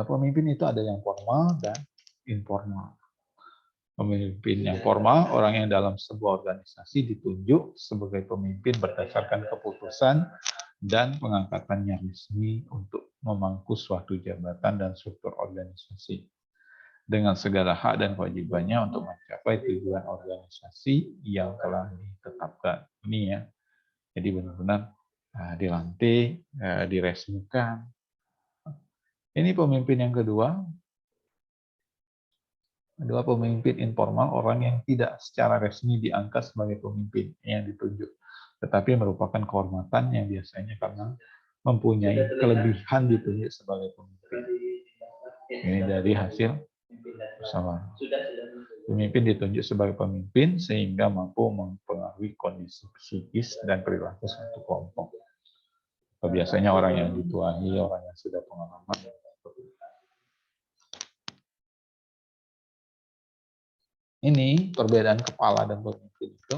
Pemimpin itu ada yang formal dan informal. Pemimpin yang formal, orang yang dalam sebuah organisasi ditunjuk sebagai pemimpin berdasarkan keputusan dan pengangkatannya resmi untuk memangku suatu jabatan dan struktur organisasi dengan segala hak dan kewajibannya untuk mencapai tujuan organisasi yang telah ditetapkan. Ini ya, jadi benar-benar dilantik, diresmikan. Ini pemimpin yang kedua. Adalah pemimpin informal, orang yang tidak secara resmi diangkat sebagai pemimpin yang ditunjuk, tetapi merupakan kehormatan yang biasanya karena mempunyai kelebihan ditunjuk sebagai pemimpin. Ini dari hasil bersama. Pemimpin ditunjuk sebagai pemimpin sehingga mampu mempengaruhi kondisi psikis dan perilaku suatu kelompok. Biasanya orang yang dituahi, orang yang sudah pengalaman. Ini perbedaan kepala dan pemimpin itu.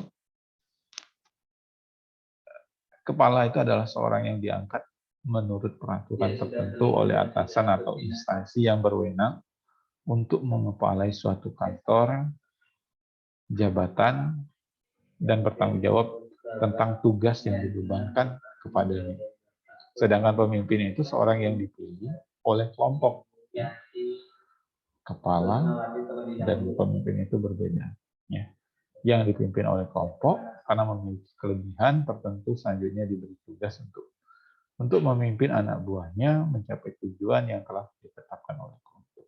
Kepala itu adalah seorang yang diangkat menurut peraturan tertentu oleh atasan atau instansi yang berwenang untuk mengepalai suatu kantor, jabatan, dan bertanggung jawab tentang tugas yang dibebankan kepadanya. Sedangkan pemimpin itu seorang yang dipilih oleh kelompok. Kepala dan pemimpin itu berbeda. Ya. Yang dipimpin oleh kelompok karena memiliki kelebihan tertentu, selanjutnya diberi tugas untuk memimpin anak buahnya mencapai tujuan yang telah ditetapkan oleh kelompok.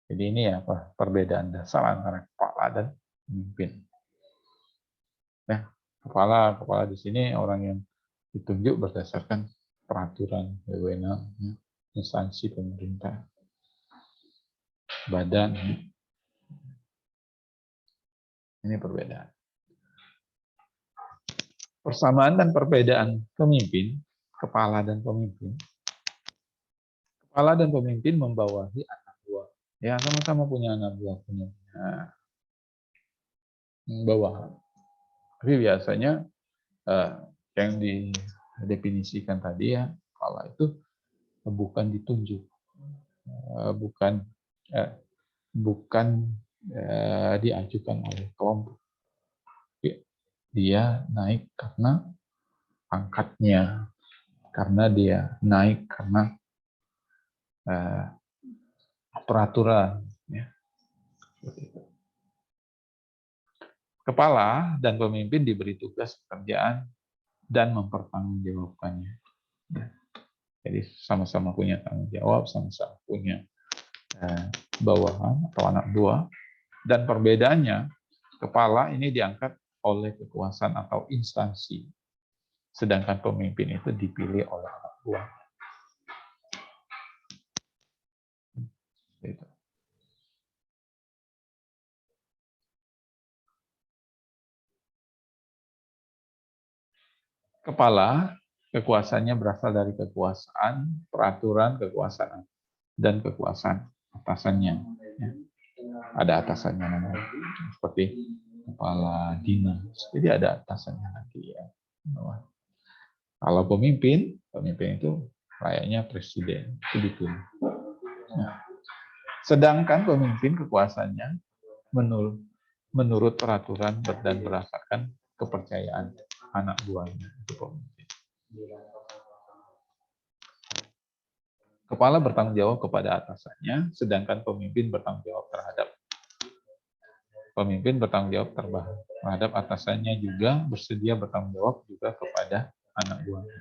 Jadi ini ya perbedaan dasar antara kepala dan pemimpin. Nah, kepala di sini orang yang ditunjuk berdasarkan peraturan wewenang instansi pemerintah, badan. Ini perbedaan. Persamaan dan perbedaan pemimpin, kepala dan pemimpin. Kepala dan pemimpin membawahi anak buah. Ya, sama-sama punya anak buah, punya bawahan. Tapi biasanya yang didefinisikan tadi ya, kepala itu bukan ditunjuk, bukan diajukan oleh kelompok. Dia naik karena pangkatnya, karena dia naik karena peraturan. Ya. Kepala dan pemimpin diberi tugas pekerjaan dan mempertanggungjawabkannya. Ya. Jadi sama-sama punya tanggung jawab, sama-sama punya bawahan atau anak buah. Dan perbedaannya, kepala ini diangkat oleh kekuasaan atau instansi, sedangkan pemimpin itu dipilih oleh anak buah. Gitu. Kepala, kekuasaannya berasal dari kekuasaan, peraturan, kekuasaan, dan kekuasaan atasannya. Ya. Ada atasannya namanya, seperti kepala dinas. Jadi ada atasannya lagi ya. Kalau pemimpin itu layaknya presiden itu dipilih. Nah, sedangkan pemimpin kekuasaannya menurut peraturan dan berdasarkan kepercayaan anak buahnya itu pemimpin. Kepala bertanggung jawab kepada atasannya, sedangkan pemimpin bertanggung jawab terhadap terhadap atasannya, juga bersedia bertanggung jawab juga kepada anak buahnya.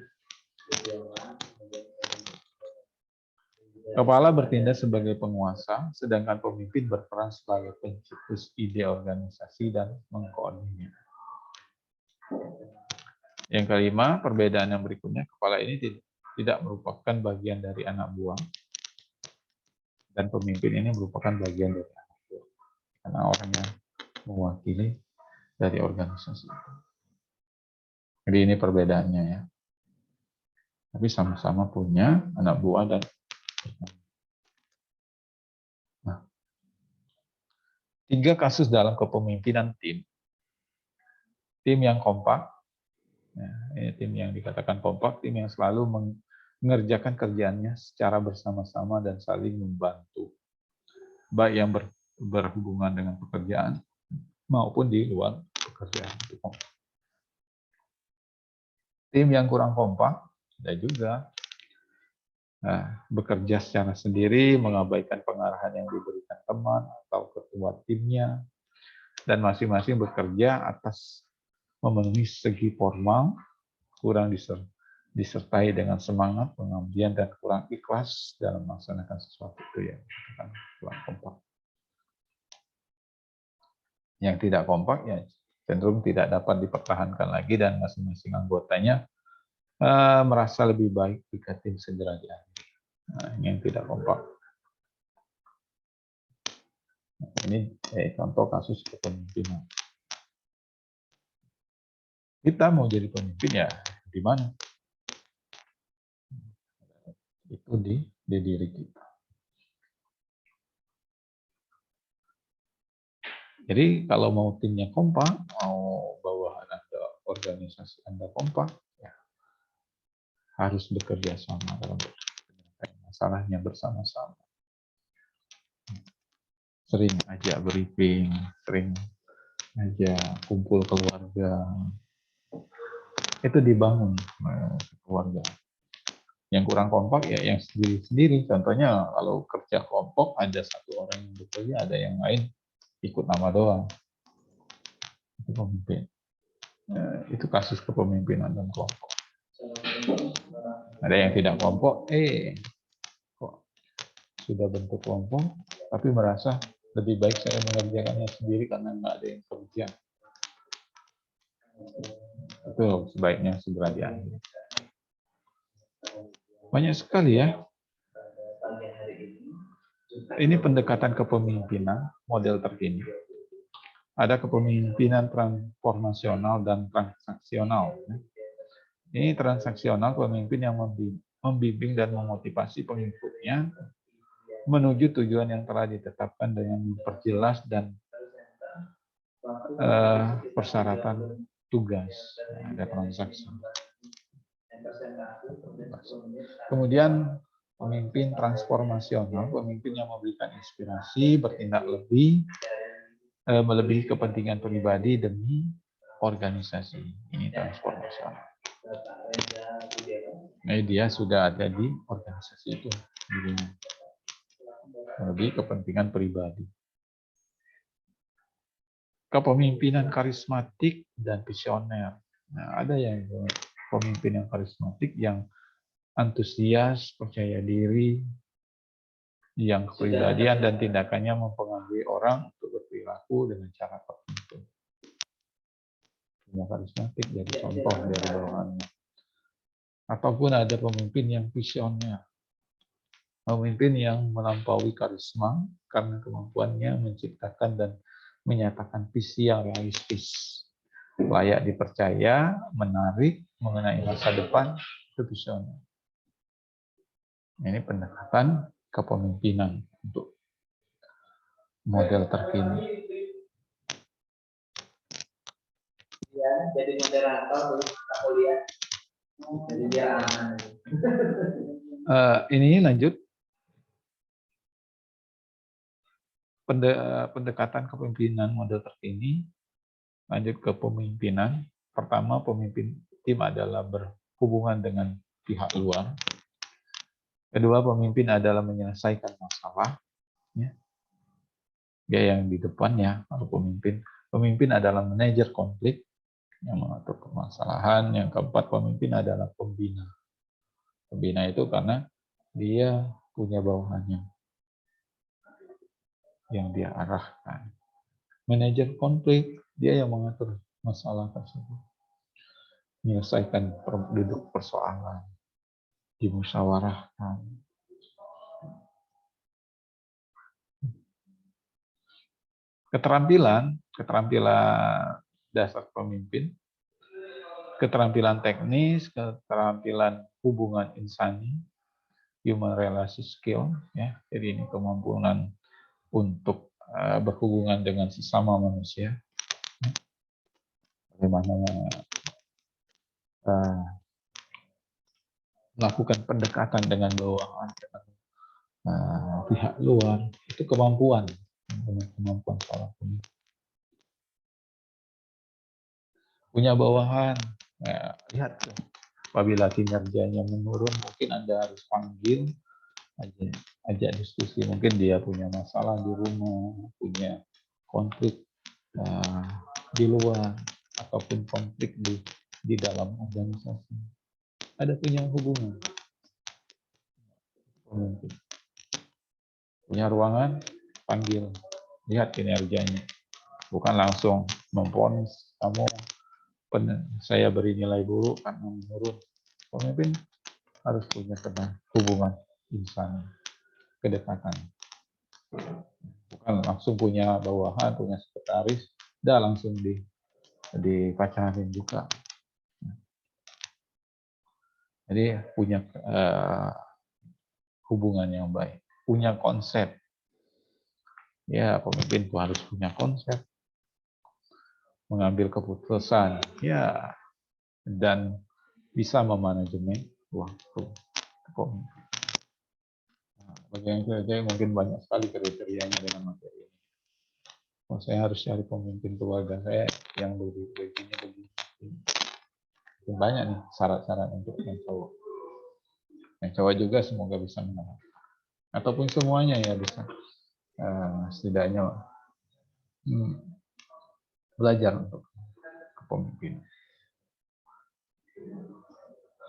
Kepala bertindak sebagai penguasa, sedangkan pemimpin berperan sebagai pencetus ide organisasi dan mengkoordinir. Yang kelima, perbedaan yang berikutnya, kepala ini tidak merupakan bagian dari anak buah, dan pemimpin ini merupakan bagian dari anak buah, karena orang yang mewakili dari organisasi. Jadi ini perbedaannya ya. Tapi sama-sama punya anak buah dan nah, 3 kasus dalam kepemimpinan tim. Tim yang kompak, nah, ini tim yang dikatakan kompak, tim yang selalu mengerjakan kerjaannya secara bersama-sama dan saling membantu, baik yang berhubungan dengan pekerjaan maupun di luar pekerjaan. Tim yang kurang kompak, ada juga bekerja secara sendiri, mengabaikan pengarahan yang diberikan teman atau ketua timnya, dan masing-masing bekerja atas memenuhi segi formal, kurang disertai dengan semangat, pengabdian, dan kurang ikhlas dalam melaksanakan sesuatu itu ya, kurang kompak. Yang tidak kompak ya cenderung tidak dapat dipertahankan lagi dan masing-masing anggotanya merasa lebih baik jika tim segera diakhiri. Nah, ini yang tidak kompak. Nah, ini contoh kasus kepemimpinan. Kita mau jadi pemimpin ya di mana? Itu di diri kita. Jadi kalau mau timnya kompak, mau bawahan Anda, organisasi Anda kompak, ya harus bekerja sama dalam masalahnya bersama-sama. Sering ajak briefing, sering ajak kumpul keluarga. Itu dibangun keluarga. Yang kurang kompak ya yang sendiri-sendiri. Contohnya kalau kerja kelompok ada satu orang yang bekerja, ada yang lain ikut nama doang. Itu pemimpin. Itu kasus kepemimpinan dalam kelompok. Ada yang tidak kelompok, kok sudah bentuk kelompok, tapi merasa lebih baik saya mengerjakannya sendiri karena nggak ada yang kerja. Itu sebaiknya segera diakhiri. Banyak sekali ya. Ini pendekatan kepemimpinan model terkini. Ada kepemimpinan transformasional dan transaksional. Ini transaksional, pemimpin yang membimbing dan memotivasi pengikutnya menuju tujuan yang telah ditetapkan dengan memperjelas dan persyaratan tugas. Ada transaksi. Kemudian pemimpin transformasional, pemimpin yang memberikan inspirasi, bertindak melebihi kepentingan pribadi demi organisasi. Ini transformasional. Dia sudah ada di organisasi itu, melebihi kepentingan pribadi. Kepemimpinan karismatik dan visioner. Nah, ada yang pemimpin yang karismatik, yang antusias, percaya diri, yang kepribadian dan tindakannya mempengaruhi orang untuk berperilaku dengan cara tertentu. Yang karismatik jadi contoh dari bawahannya. Ataupun ada pemimpin yang visioner. Pemimpin yang melampaui karisma karena kemampuannya menciptakan dan menyatakan visi yang realistis, layak dipercaya, menarik, mengenai masa depan, itu visioner. Ini pendekatan kepemimpinan untuk model terkini. Ya, jadi moderator terus tak kuliah. Jadi dia aman. Ini lanjut pendekatan kepemimpinan model terkini. Lanjut ke pemimpinan. Pertama, pemimpin tim adalah berhubungan dengan pihak luar. Kedua, pemimpin adalah menyelesaikan masalah. Ya. Dia yang di depannya, kalau pemimpin. Pemimpin adalah manajer konflik, yang mengatur permasalahan. Yang keempat, pemimpin adalah pembina. Pembina itu karena dia punya bawahannya yang dia arahkan. Manajer konflik, dia yang mengatur masalah tersebut. Menyelesaikan duduk persoalan, dimusyawarahkan. Keterampilan dasar pemimpin, keterampilan teknis, keterampilan hubungan insani, human relation skill, ya. Jadi ini kemampuan untuk berhubungan dengan sesama manusia. Bagaimana melakukan pendekatan dengan bawahan, pihak luar, itu kemampuan seorang pemimpin. Punya bawahan, lihat tuh, apabila kinerjanya menurun, mungkin Anda harus panggil, ajak diskusi. Mungkin dia punya masalah di rumah, punya konflik di luar, ataupun konflik di dalam organisasi. Ada punya hubungan. Pemimpin. Punya ruangan, panggil, lihat kinerjanya. Bukan langsung memvonis, kamu saya beri nilai buruk karena menurun. Pemimpin harus punya hubungan insan, kedekatan. Bukan langsung punya bawahan, punya sekretaris, udah langsung dipacarin juga. Jadi punya hubungan yang baik, punya konsep. Ya, pemimpin itu harus punya konsep, mengambil keputusan, ya, dan bisa memanajemen waktu. Bagi yang kerja mungkin banyak sekali kriterianya dengan materi ini. Oh, saya harus cari pemimpin keluarga saya yang begini. Banyak nih syarat-syarat untuk yang cowok. Yang cowok juga semoga bisa menerapkan. Ataupun semuanya ya bisa. Setidaknya belajar untuk kepemimpinan.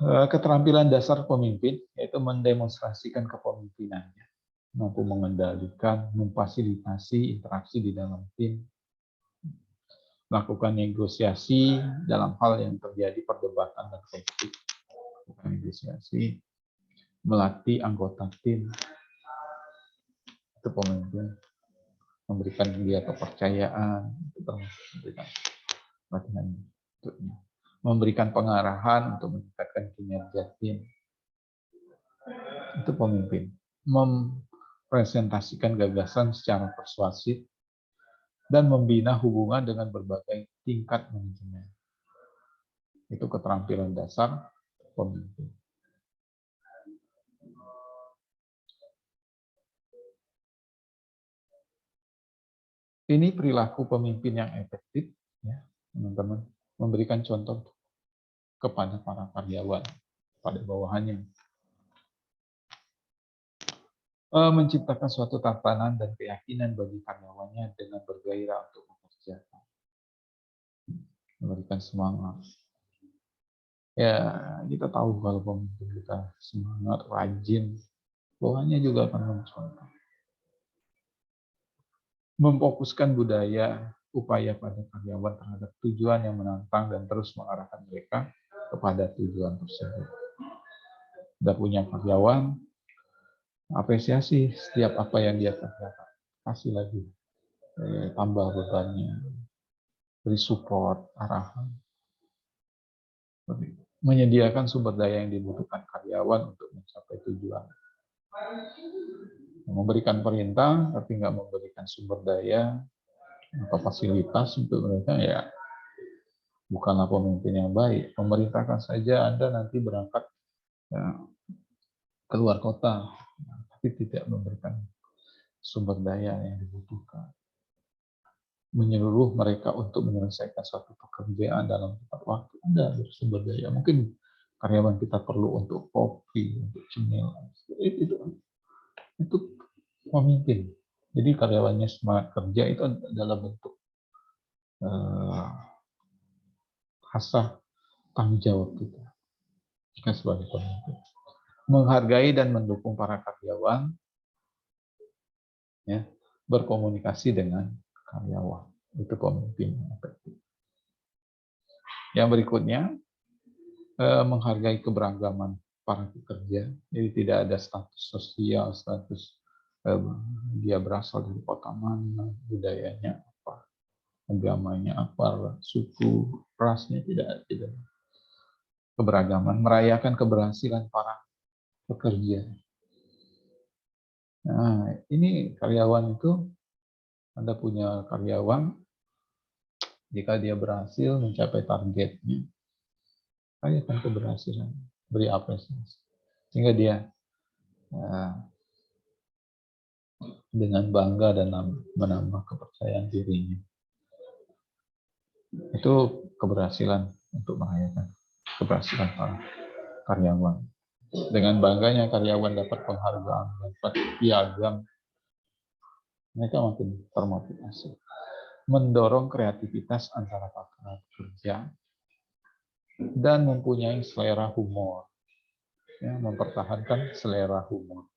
Keterampilan dasar pemimpin yaitu mendemonstrasikan kepemimpinannya, mampu mengendalikan, memfasilitasi interaksi di dalam tim, melakukan negosiasi dalam hal yang terjadi perdebatan dan konflik, negosiasi, melatih anggota tim, itu pemimpin, memberikan dia kepercayaan, memberikan pengarahan untuk meningkatkan kinerja tim, itu pemimpin. Mempresentasikan gagasan secara persuasif dan membina hubungan dengan berbagai tingkat manajemen. Itu keterampilan dasar pemimpin. Ini perilaku pemimpin yang efektif, ya, teman-teman. Memberikan contoh kepada para karyawan, pada bawahannya. Menciptakan suatu tatanan dan keyakinan bagi karyawannya dengan bergairah untuk bekerja. Memberikan semangat. Ya, kita tahu kalau pemimpin kita semangat, rajin, bawahannya juga akan mencontoh. Memfokuskan budaya, upaya pada karyawan terhadap tujuan yang menantang dan terus mengarahkan mereka kepada tujuan tersebut. Sudah punya karyawan, apresiasi setiap apa yang dia kerjakan. Kasih lagi, tambah bebannya, beri support, arahan. Menyediakan sumber daya yang dibutuhkan karyawan untuk mencapai tujuan. Memberikan perintah, tapi nggak memberikan sumber daya atau fasilitas untuk mereka, ya bukanlah pemimpin yang baik. Pemerintahkan saja Anda nanti berangkat, ya, keluar kota, tapi tidak memberikan sumber daya yang dibutuhkan. Menyuruh mereka untuk menyelesaikan suatu pekerjaan dalam tepat waktu. Anda bersumber daya. Mungkin karyawan kita perlu untuk kopi, untuk cemilan. Itu pemimpin. Jadi karyawannya semangat kerja itu adalah bentuk hasrat tanggung jawab kita. Kita sebagai pemimpin. Menghargai dan mendukung para karyawan, ya, berkomunikasi dengan karyawan. Itu pemimpin yang efektif. Yang berikutnya, menghargai keberagaman para pekerja. Jadi tidak ada status sosial, status dia berasal dari kota mana, budayanya apa, agamanya apa, suku, rasnya tidak. Keberagaman, merayakan keberhasilan para pekerja. Nah, ini karyawan itu, Anda punya karyawan, jika dia berhasil mencapai targetnya, rayakan keberhasilan, beri apresiasi. Sehingga dia dengan bangga dan menambah kepercayaan dirinya. Itu keberhasilan untuk merayakan keberhasilan para karyawan. Dengan bangganya karyawan dapat penghargaan, dapat piagam, mereka makin termotivasi. Mendorong kreativitas antara para pekerja dan mempunyai selera humor. Ya, mempertahankan selera humor.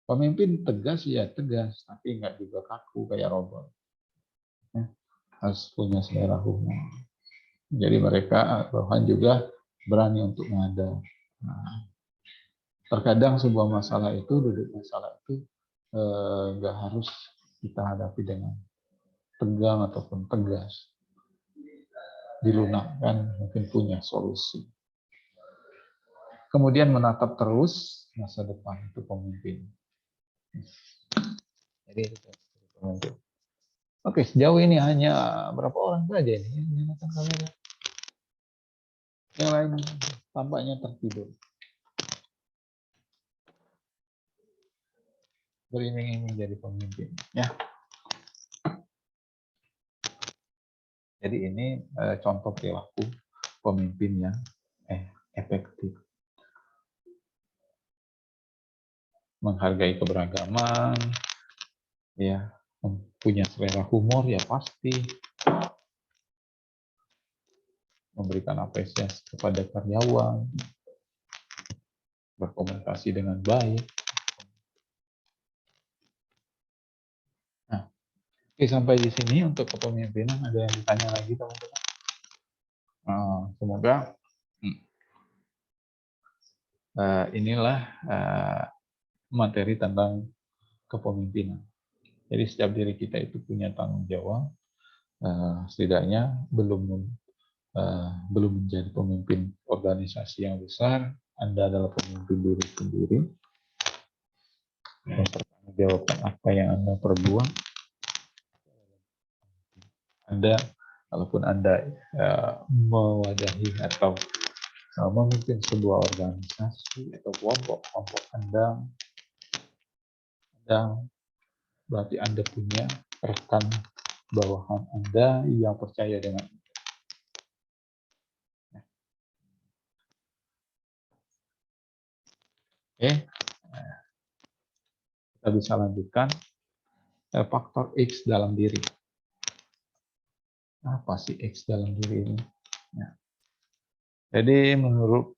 Pemimpin tegas ya tegas, tapi nggak juga kaku kayak robot. Ya, harus punya selera humor. Jadi mereka bahkan juga berani untuk mengadang. Nah, terkadang sebuah masalah itu, duduk masalah itu nggak harus kita hadapi dengan tegang ataupun tegas. Dilunakkan, mungkin punya solusi. Kemudian menatap terus masa depan itu pemimpin. Jadi pemimpin. Oke, sejauh ini hanya berapa orang saja ini yang menyalakan kamera. Yang lain tampaknya tertidur. Beriming-iming jadi pemimpin. Ya. Jadi ini contoh perilaku pemimpin yang efektif. Menghargai keberagaman, ya, punya selera humor ya pasti. Memberikan apresiasi kepada karyawan, berkomunikasi dengan baik. Nah, oke, sampai di sini untuk kepemimpinan. Ada yang ditanya lagi, teman-teman? Semoga inilah materi tentang kepemimpinan. Jadi setiap diri kita itu punya tanggung jawab. Setidaknya belum menjadi pemimpin organisasi yang besar, Anda adalah pemimpin diri sendiri. Mempertanggungjawabkan apa yang Anda perbuat. Anda, kalaupun Anda mewadahi atau memimpin sebuah organisasi atau kelompok Anda berarti Anda punya rekan bawahan Anda yang percaya dengan Anda. Oke, kita bisa lanjutkan faktor X dalam diri. Apa sih X dalam diri ini? Ya. Jadi menurut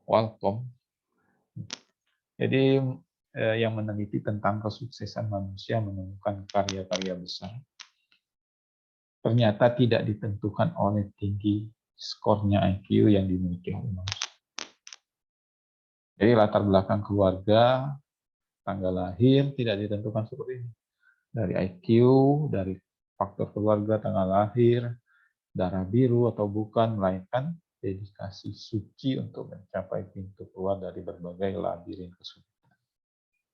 Qualcomm, jadi yang meneliti tentang kesuksesan manusia menemukan karya-karya besar, ternyata tidak ditentukan oleh tinggi skornya IQ yang dimiliki oleh manusia. Jadi latar belakang keluarga, tanggal lahir tidak ditentukan seperti ini. Dari IQ, dari faktor keluarga, tanggal lahir, darah biru atau bukan, melainkan dedikasi suci untuk mencapai pintu keluar dari berbagai labirin kesulitan.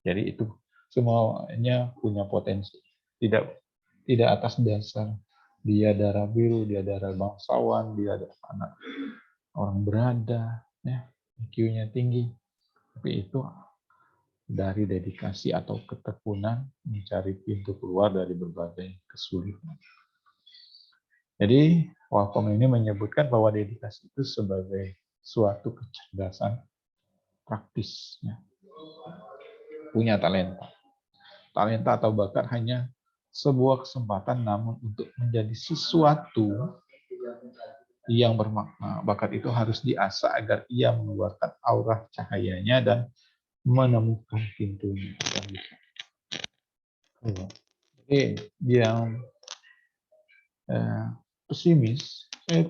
Jadi itu semuanya punya potensi. Tidak atas dasar dia darah biru, dia darah bangsawan, dia ada anak orang berada, ya, IQ-nya tinggi. Tapi itu dari dedikasi atau ketekunan mencari pintu keluar dari berbagai kesulitan. Jadi, Wacom ini menyebutkan bahwa dedikasi itu sebagai suatu kecerdasan praktis. Ya. Punya talenta. Talenta atau bakat hanya sebuah kesempatan, namun untuk menjadi sesuatu yang bermakna, bakat itu harus diasah agar ia mengeluarkan aura cahayanya dan menemukan pintunya. Jadi yang pesimis, saya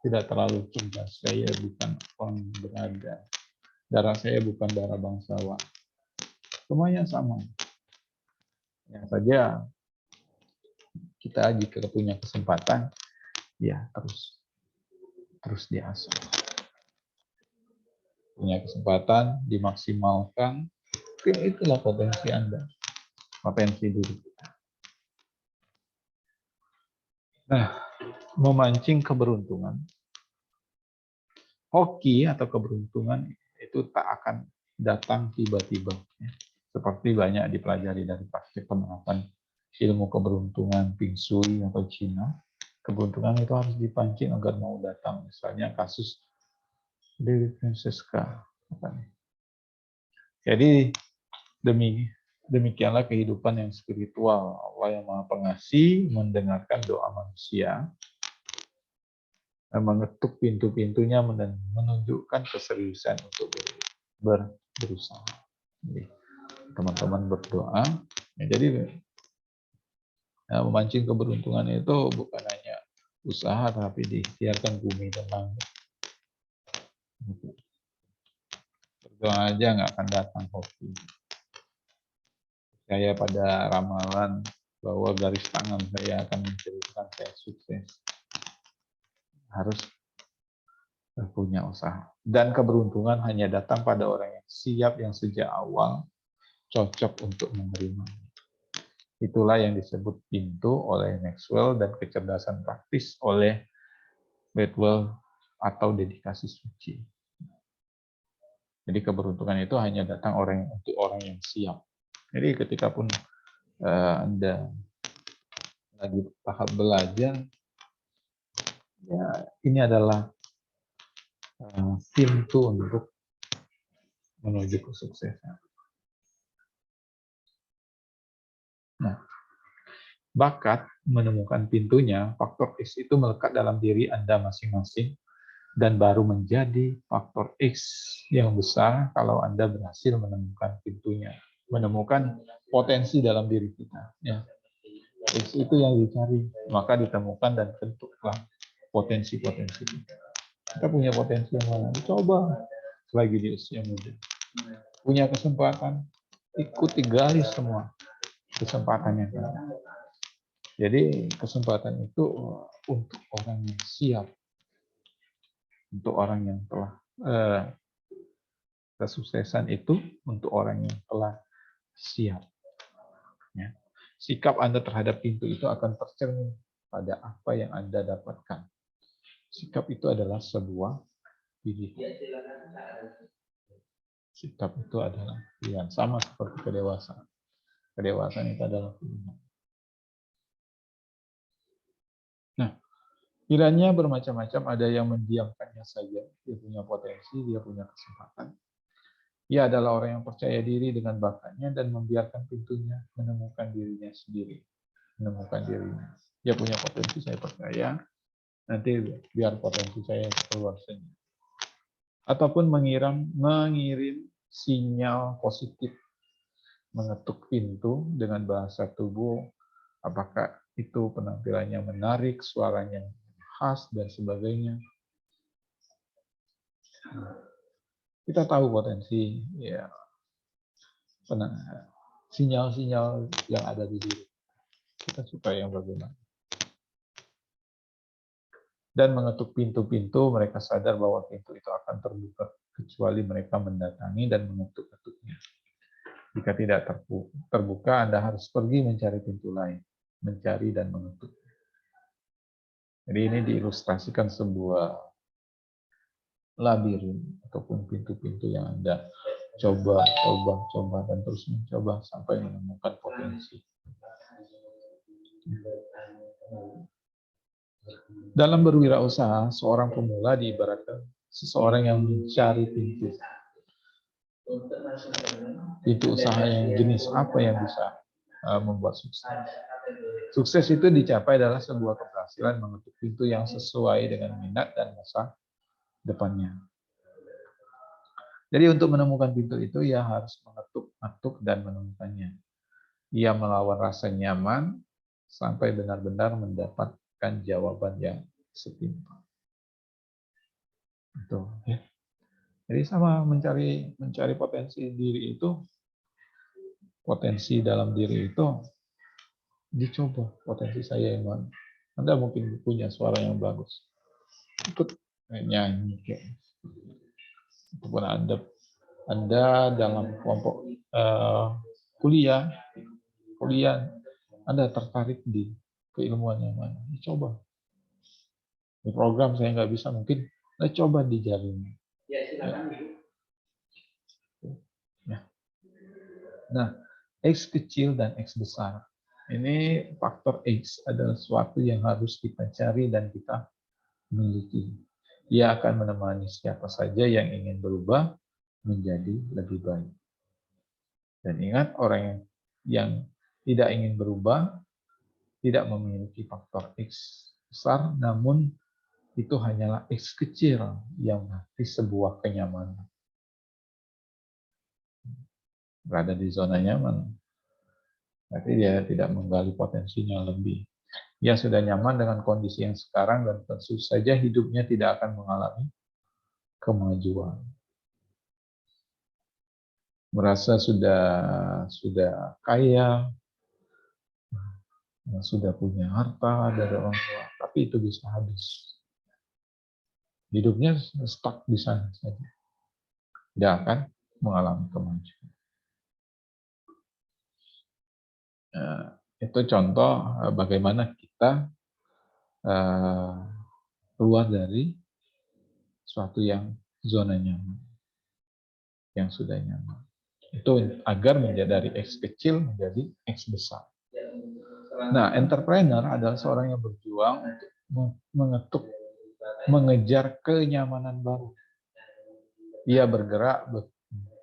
tidak terlalu cerdas. Saya bukan orang berada. Darah saya bukan darah bangsawan. Semuanya sama. Yang saja kita jika punya kesempatan, ya terus diasah. Punya kesempatan, dimaksimalkan, itulah potensi Anda, potensi diri kita. Nah, memancing keberuntungan, hoki atau keberuntungan itu tak akan datang tiba-tiba. Seperti banyak dipelajari dari praktik penerapan ilmu keberuntungan Feng Shui atau Cina. Keberuntungan itu harus dipancing agar mau datang. Misalnya kasus Dewi Francisca. Jadi demikianlah kehidupan yang spiritual. Allah yang Maha Pengasih mendengarkan doa manusia, mengetuk pintu-pintunya dan menunjukkan keseriusan untuk berusaha. Teman-teman berdoa. Jadi memancing keberuntungan itu bukan hanya usaha, tapi diikhtiarkan bumi dan langit. Berdoa aja nggak akan datang hoki. Saya pada ramalan bahwa garis tangan saya akan menceritakan saya sukses. Harus punya usaha. Dan keberuntungan hanya datang pada orang yang siap, yang sejak awal cocok untuk menerima. Itulah yang disebut pintu oleh Maxwell dan kecerdasan praktis oleh Bedwell atau dedikasi suci. Jadi keberuntungan itu hanya datang untuk orang yang siap. Jadi ketika pun Anda lagi tahap belajar, ya ini adalah pintu untuk menuju kesuksesan. Nah, bakat menemukan pintunya, faktor X itu melekat dalam diri Anda masing-masing dan baru menjadi faktor X yang besar kalau Anda berhasil menemukan pintunya, menemukan potensi dalam diri kita. Ya. X itu yang dicari, maka ditemukan dan bentuklah potensi-potensi kita. Kita punya potensi yang mana? Coba selagi di usia muda. Punya kesempatan, ikuti gali semua kesempatannya. Jadi kesempatan itu untuk orang yang siap, untuk orang yang telah kesuksesan itu untuk orang yang telah siap. Ya. Sikap Anda terhadap pintu itu akan tercermin pada apa yang Anda dapatkan. Sikap itu adalah sebuah pilihan. Sikap itu adalah pilihan, sama seperti kedewasaan. Kedewasaan itu adalah pilihan. Nah, pilihannya bermacam-macam, ada yang mendiamkannya saja, dia punya potensi, dia punya kesempatan. Ia adalah orang yang percaya diri dengan bakatnya dan membiarkan pintunya menemukan dirinya sendiri. Menemukan dirinya. Dia punya potensi, saya percaya, nanti biar potensi saya keluar sendiri. Ataupun mengirim sinyal positif, mengetuk pintu dengan bahasa tubuh, apakah itu penampilannya menarik, suaranya khas, dan sebagainya. Kita tahu potensi, ya, sinyal-sinyal yang ada di diri. Kita suka yang bagaimana. Dan mengetuk pintu-pintu, mereka sadar bahwa pintu itu akan terbuka kecuali mereka mendatangi dan mengetuk-ketuknya. Jika tidak terbuka, Anda harus pergi mencari pintu lain, mencari dan mengetuk. Jadi ini diilustrasikan sebuah labirin ataupun pintu-pintu yang Anda coba, dan terus mencoba sampai menemukan potensi. Dalam berwirausaha, seorang pemula diibaratkan seseorang yang mencari pintu usaha yang jenis apa yang bisa membuat sukses. Sukses itu dicapai adalah sebuah keberhasilan mengetuk pintu yang sesuai dengan minat dan masa depannya. Jadi untuk menemukan pintu itu, ia harus mengetuk dan menemukannya. Ia melawan rasa nyaman sampai benar-benar mendapatkan jawaban yang setimpal. Itu, ya. Jadi sama mencari potensi diri itu, potensi dalam diri itu dicoba potensi saya yang mana. Anda mungkin punya suara yang bagus, ikut nyanyi kayak. Ataupun Anda dalam kelompok kuliah Anda tertarik di keilmuan yang mana, dicoba. Di program saya nggak bisa, mungkin Anda coba di jaring. Ya, silakan. Ya. Nah, X kecil dan X besar. Ini faktor X adalah sesuatu yang harus kita cari dan kita miliki. Ia akan menemani siapa saja yang ingin berubah menjadi lebih baik. Dan ingat, orang yang tidak ingin berubah tidak memiliki faktor X besar, namun itu hanyalah X kecil yang berarti sebuah kenyamanan. Berada di zona nyaman, berarti dia tidak menggali potensinya lebih. Ia sudah nyaman dengan kondisi yang sekarang dan tentu saja hidupnya tidak akan mengalami kemajuan. Merasa sudah kaya, sudah punya harta dari orang tua, tapi itu bisa habis. Hidupnya stuck di sana saja. Tidak akan mengalami kemajuan. Itu contoh bagaimana kita keluar dari suatu yang zona nyaman, yang sudah nyaman. Itu agar dari X kecil menjadi X besar. Nah, entrepreneur adalah seorang yang berjuang untuk mengejar kenyamanan baru. Ia bergerak,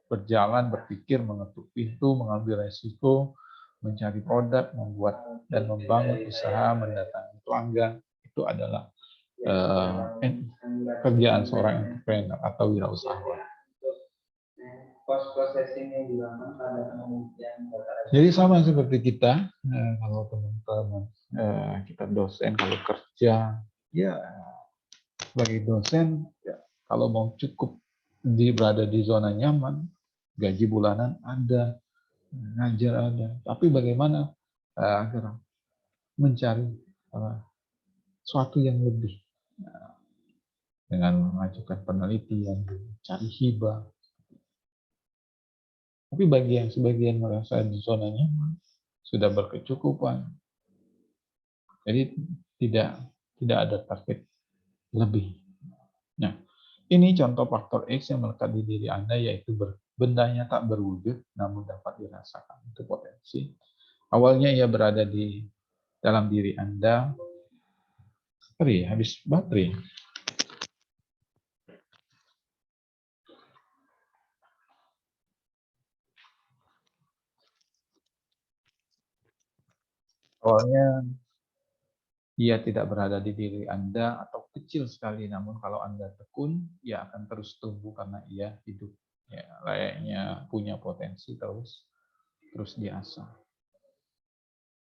berjalan, berpikir, mengetuk pintu, mengambil resiko, mencari produk, membuat dan membangun usaha, mendatangi pelanggan. Itu adalah kerjaan seorang entrepreneur atau wirausahawan. Jadi sama seperti kita, kalau teman-teman kita dosen, kalau kerja, ya sebagai dosen, ya, kalau mau cukup berada di zona nyaman, gaji bulanan ada, ngajar ada, tapi bagaimana agar mencari sesuatu yang lebih, dengan mengajukan penelitian, cari hibah. Tapi bagi yang sebagian merasa di zona nyaman, sudah berkecukupan, jadi tidak ada target lebih. Nah, ini contoh faktor X yang melekat di diri Anda, yaitu bendanya tak berwujud namun dapat dirasakan. Itu potensi. Awalnya ia berada di dalam diri Anda. Habis baterai. Awalnya ia tidak berada di diri Anda atau kecil sekali, namun kalau Anda tekun, ia akan terus tumbuh karena ia hidup. Ya, layaknya punya potensi terus diasah.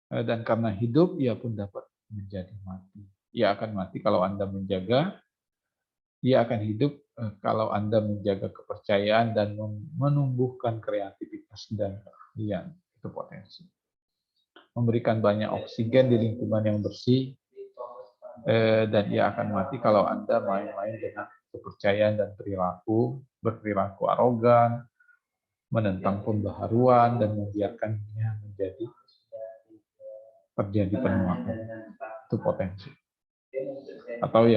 Dan karena hidup, ia pun dapat menjadi mati. Ia akan mati kalau Anda menjaga, ia akan hidup kalau Anda menjaga kepercayaan dan menumbuhkan kreativitas dan keahlian. Itu potensi. Memberikan banyak oksigen di lingkungan yang bersih, dan ia akan mati kalau Anda main-main dengan kepercayaan dan berperilaku arogan, menentang pembaharuan, dan membiarkannya terjadi penuaan. Itu potensi. Atau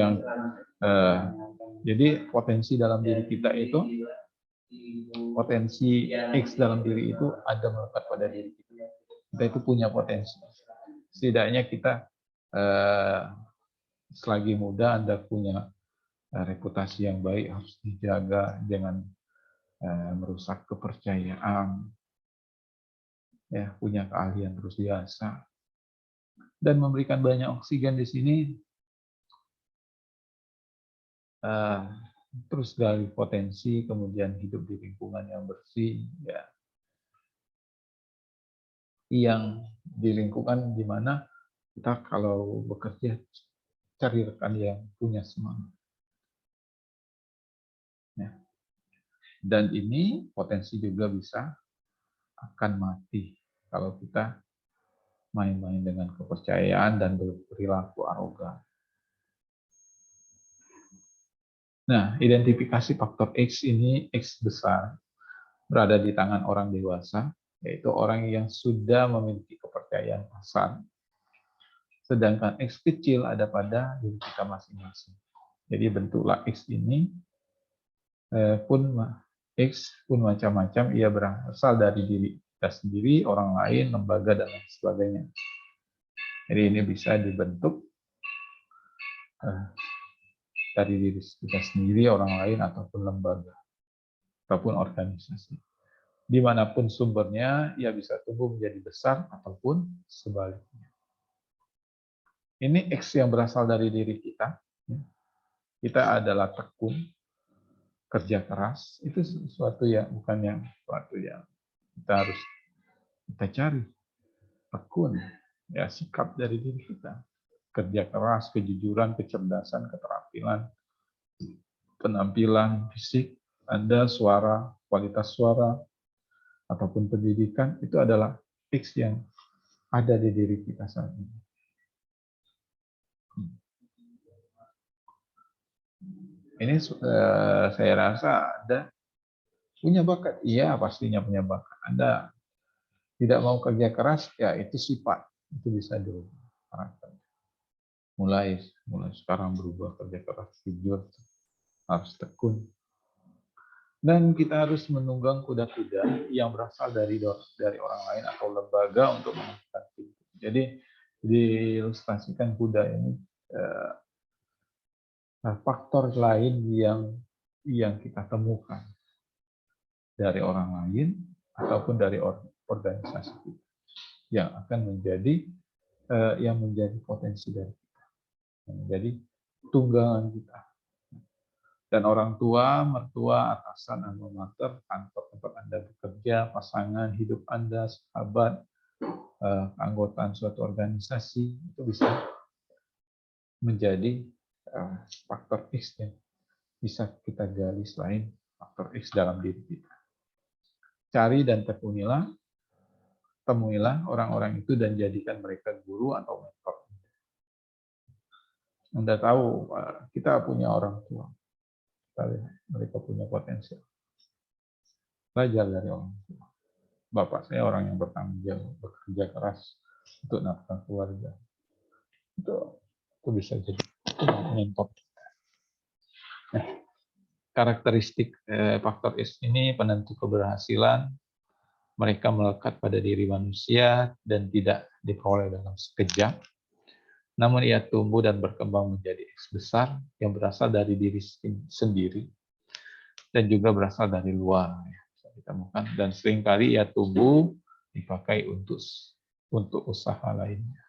jadi potensi dalam diri kita itu potensi X dalam diri itu ada melekat pada diri kita. Kita itu punya potensi. Setidaknya kita selagi muda Anda punya reputasi yang baik, harus dijaga, jangan merusak kepercayaan, ya, punya keahlian terus biasa, dan memberikan banyak oksigen di sini. Terus gali potensi, kemudian hidup di lingkungan yang bersih, ya, yang di lingkungan di mana kita kalau bekerja cari rekan yang punya semangat. Ya. Dan ini potensi juga bisa akan mati kalau kita main-main dengan kepercayaan dan berperilaku arogan. Nah, identifikasi faktor X ini, X besar, berada di tangan orang dewasa, yaitu orang yang sudah memiliki kepercayaan pasar. Sedangkan X kecil ada pada diri kita masing-masing. Jadi bentuklah X ini X pun macam-macam, ia berasal dari diri kita sendiri, orang lain, lembaga, dan lain sebagainya. Jadi ini bisa dibentuk dari diri kita sendiri, orang lain, ataupun lembaga, ataupun organisasi. Dimanapun sumbernya, ia bisa tumbuh menjadi besar, ataupun sebaliknya. Ini X yang berasal dari diri kita. Kita adalah tekun, kerja keras, itu sesuatu yang bukan yang sesuatu yang kita harus kita cari. Tekun, ya, sikap dari diri kita. Kerja keras, kejujuran, kecerdasan, keterampilan, penampilan fisik, Anda, suara, kualitas suara, ataupun pendidikan, itu adalah X yang ada di diri kita saat ini. Ini saya rasa Anda punya bakat. Iya, pastinya punya bakat. Anda tidak mau kerja keras, ya itu sifat. Itu bisa diubah. Mulai sekarang berubah, kerja keras, jujur, harus tekun. Dan kita harus menunggang kuda-kuda yang berasal dari orang lain atau lembaga untuk menentukan pintu. Jadi diilustrasikan kuda ini faktor lain yang kita temukan dari orang lain ataupun dari organisasi kita yang akan menjadi potensi dari kita, yang menjadi tunggangan kita. Dan orang tua, mertua, atasan, alma mater, kantor tempat Anda bekerja, pasangan hidup Anda, sahabat, keanggotaan suatu organisasi, itu bisa menjadi faktor X yang bisa kita gali selain faktor X dalam diri kita. Cari dan temuilah orang-orang itu dan jadikan mereka guru atau mentor. Anda tahu, kita punya orang tua. Mereka punya potensi. Belajar dari orang tua. Bapak saya orang yang bertanggung jawab, bekerja keras untuk nafkah keluarga. Itu bisa jadi mentor. Nah, karakteristik faktor S ini penentu keberhasilan. Mereka melekat pada diri manusia dan tidak diperoleh dalam sekejap. Namun ia tumbuh dan berkembang menjadi X besar yang berasal dari diri sendiri dan juga berasal dari luar. Bisa ditemukan, dan seringkali ia tumbuh dipakai untuk usaha lainnya.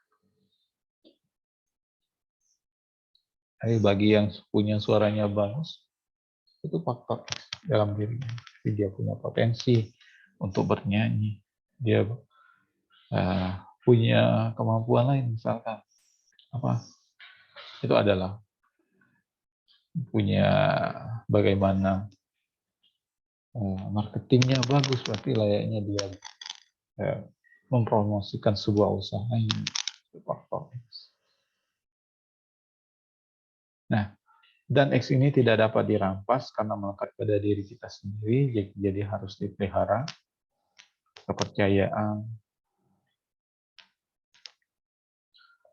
Jadi bagi yang punya suaranya bagus, itu faktor X dalam dirinya. Jadi dia punya potensi untuk bernyanyi. Dia punya kemampuan lain, misalkan itu adalah punya bagaimana marketingnya bagus, berarti layaknya dia mempromosikan sebuah usaha yang faktor X. Nah, dan X ini tidak dapat dirampas karena melekat pada diri kita sendiri, jadi harus dipelihara. Kepercayaan,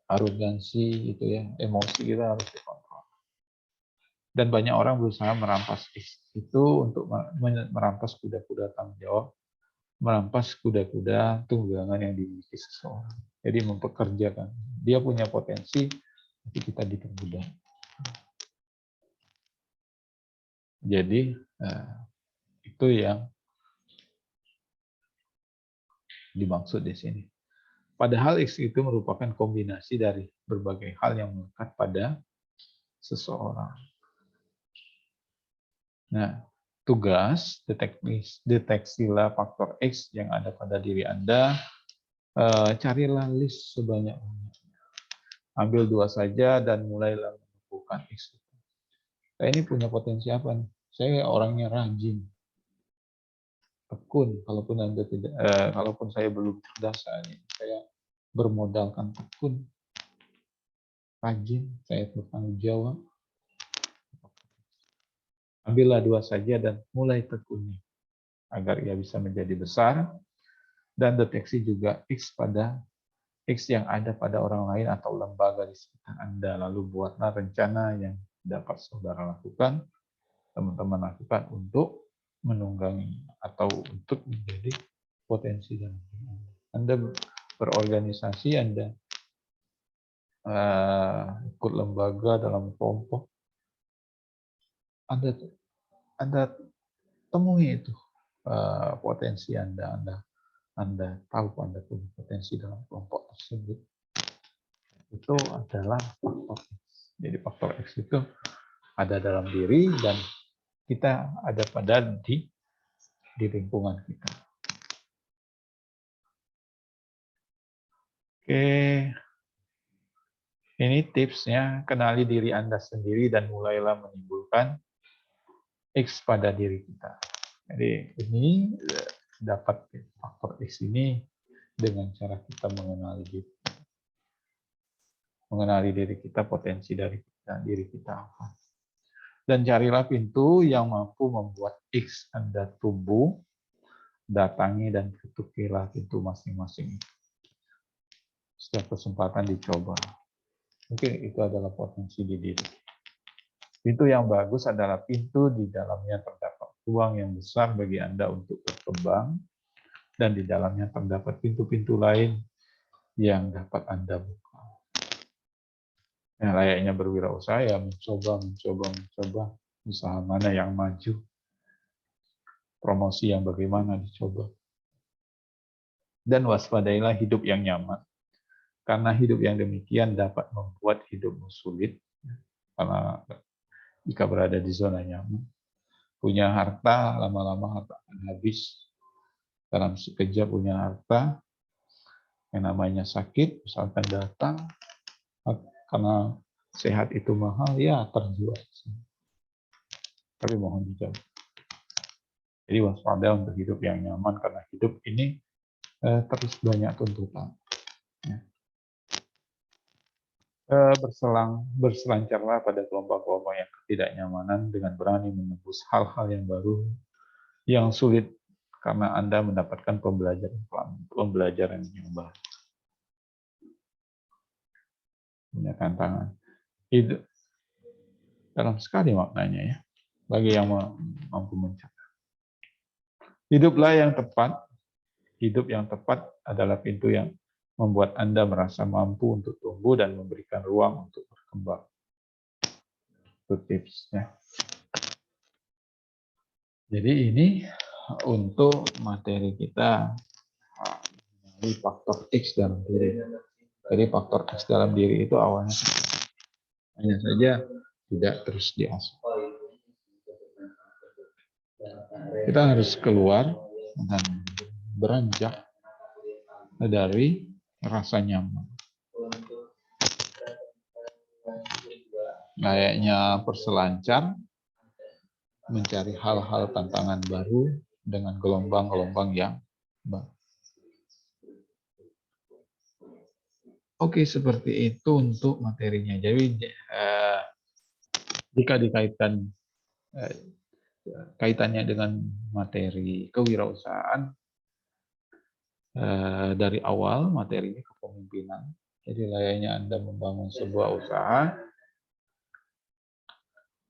arogansi, itu ya, emosi kita harus dikontrol. Dan banyak orang berusaha merampas itu untuk merampas kuda-kuda tanggung jawab, merampas kuda-kuda tunggangan yang dimiliki seseorang. Jadi mempekerjakan. Dia punya potensi, tapi kita diperbudak. Jadi itu yang dimaksud di sini. Padahal X itu merupakan kombinasi dari berbagai hal yang melekat pada seseorang. Nah, tugas deteksilah faktor X yang ada pada diri Anda. Carilah list sebanyak-banyaknya. Ambil 2 saja dan mulailah menumbuhkan X. Saya ini punya potensi apa nih? Saya orangnya rajin, tekun. Kalaupun saya belum cerdas, saya bermodalkan tekun, rajin, saya bertanggung jawab. Ambillah 2 saja dan mulai tekuni agar ia bisa menjadi besar, dan deteksi juga X yang ada pada orang lain atau lembaga di sekitar Anda. Lalu buatlah rencana yang dapat saudara lakukan, teman-teman lakukan untuk menunggangi atau untuk menjadi potensi dalam diri Anda. Anda berorganisasi, Anda ikut lembaga dalam kelompok, Anda temui itu potensi Anda tahu Anda punya potensi dalam kelompok tersebut. Itu adalah faktor X. Jadi faktor X itu ada dalam diri dan kita ada pada di lingkungan kita. Oke, ini tipsnya, kenali diri Anda sendiri dan mulailah menimbulkan X pada diri kita. Jadi ini dapat faktor X ini dengan cara kita mengenali diri kita, potensi dari diri kita apa. Dan carilah pintu yang mampu membuat X Anda tumbuh, datangi dan ketukilah pintu masing-masing. Setiap kesempatan dicoba. Mungkin itu adalah potensi di diri. Pintu yang bagus adalah pintu di dalamnya terdapat ruang yang besar bagi Anda untuk berkembang, dan di dalamnya terdapat pintu-pintu lain yang dapat Anda buka. Nah, layaknya berwirausaha ya mencoba usaha mana yang maju, promosi yang bagaimana dicoba. Dan waspadailah hidup yang nyaman, karena hidup yang demikian dapat membuat hidupmu sulit, karena jika berada di zona nyaman, punya harta, lama-lama harta akan habis. Dalam sekejap punya harta, yang namanya sakit, misalkan datang, karena sehat itu mahal, ya terjual. Tapi mohon dijawab. Jadi waspada untuk hidup yang nyaman, karena hidup ini terus banyak tuntutan. Ya. Berselancarlah pada kelompok-kelompok yang ketidaknyamanan dengan berani menembus hal-hal yang baru, yang sulit, karena Anda mendapatkan pembelajaran yang baru. Punya tantangan. Hidup dalam sekali maknanya ya, bagi yang mampu mencapai. Hiduplah yang tepat. Hidup yang tepat adalah pintu yang membuat Anda merasa mampu untuk tumbuh dan memberikan ruang untuk berkembang. Itu tipsnya. Jadi ini untuk materi kita, mengenai faktor X dalam diri. Jadi faktor X dalam diri itu awalnya hanya saja tidak terus diasuh. Kita harus keluar dan beranjak dari rasa nyaman. Kayaknya berselancar, mencari hal-hal tantangan baru dengan gelombang-gelombang yang baru. Oke, seperti itu untuk materinya. Jadi jika dikaitkan kaitannya dengan materi kewirausahaan, dari awal materinya kepemimpinan. Jadi layaknya Anda membangun sebuah usaha,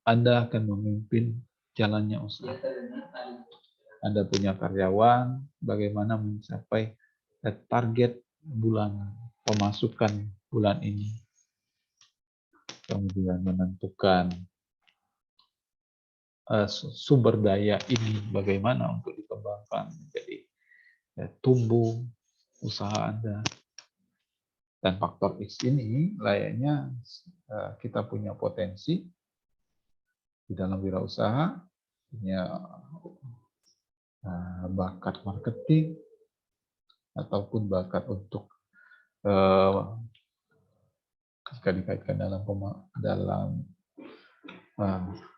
Anda akan memimpin jalannya usaha. Anda punya karyawan, bagaimana mencapai target bulan pemasukan bulan ini. Kemudian menentukan sumber daya ini bagaimana untuk dikembangkan. Jadi tumbuh usaha Anda. Dan faktor X ini layaknya kita punya potensi di dalam wirausaha, punya bakat marketing, ataupun bakat untuk jika dikaitkan dalam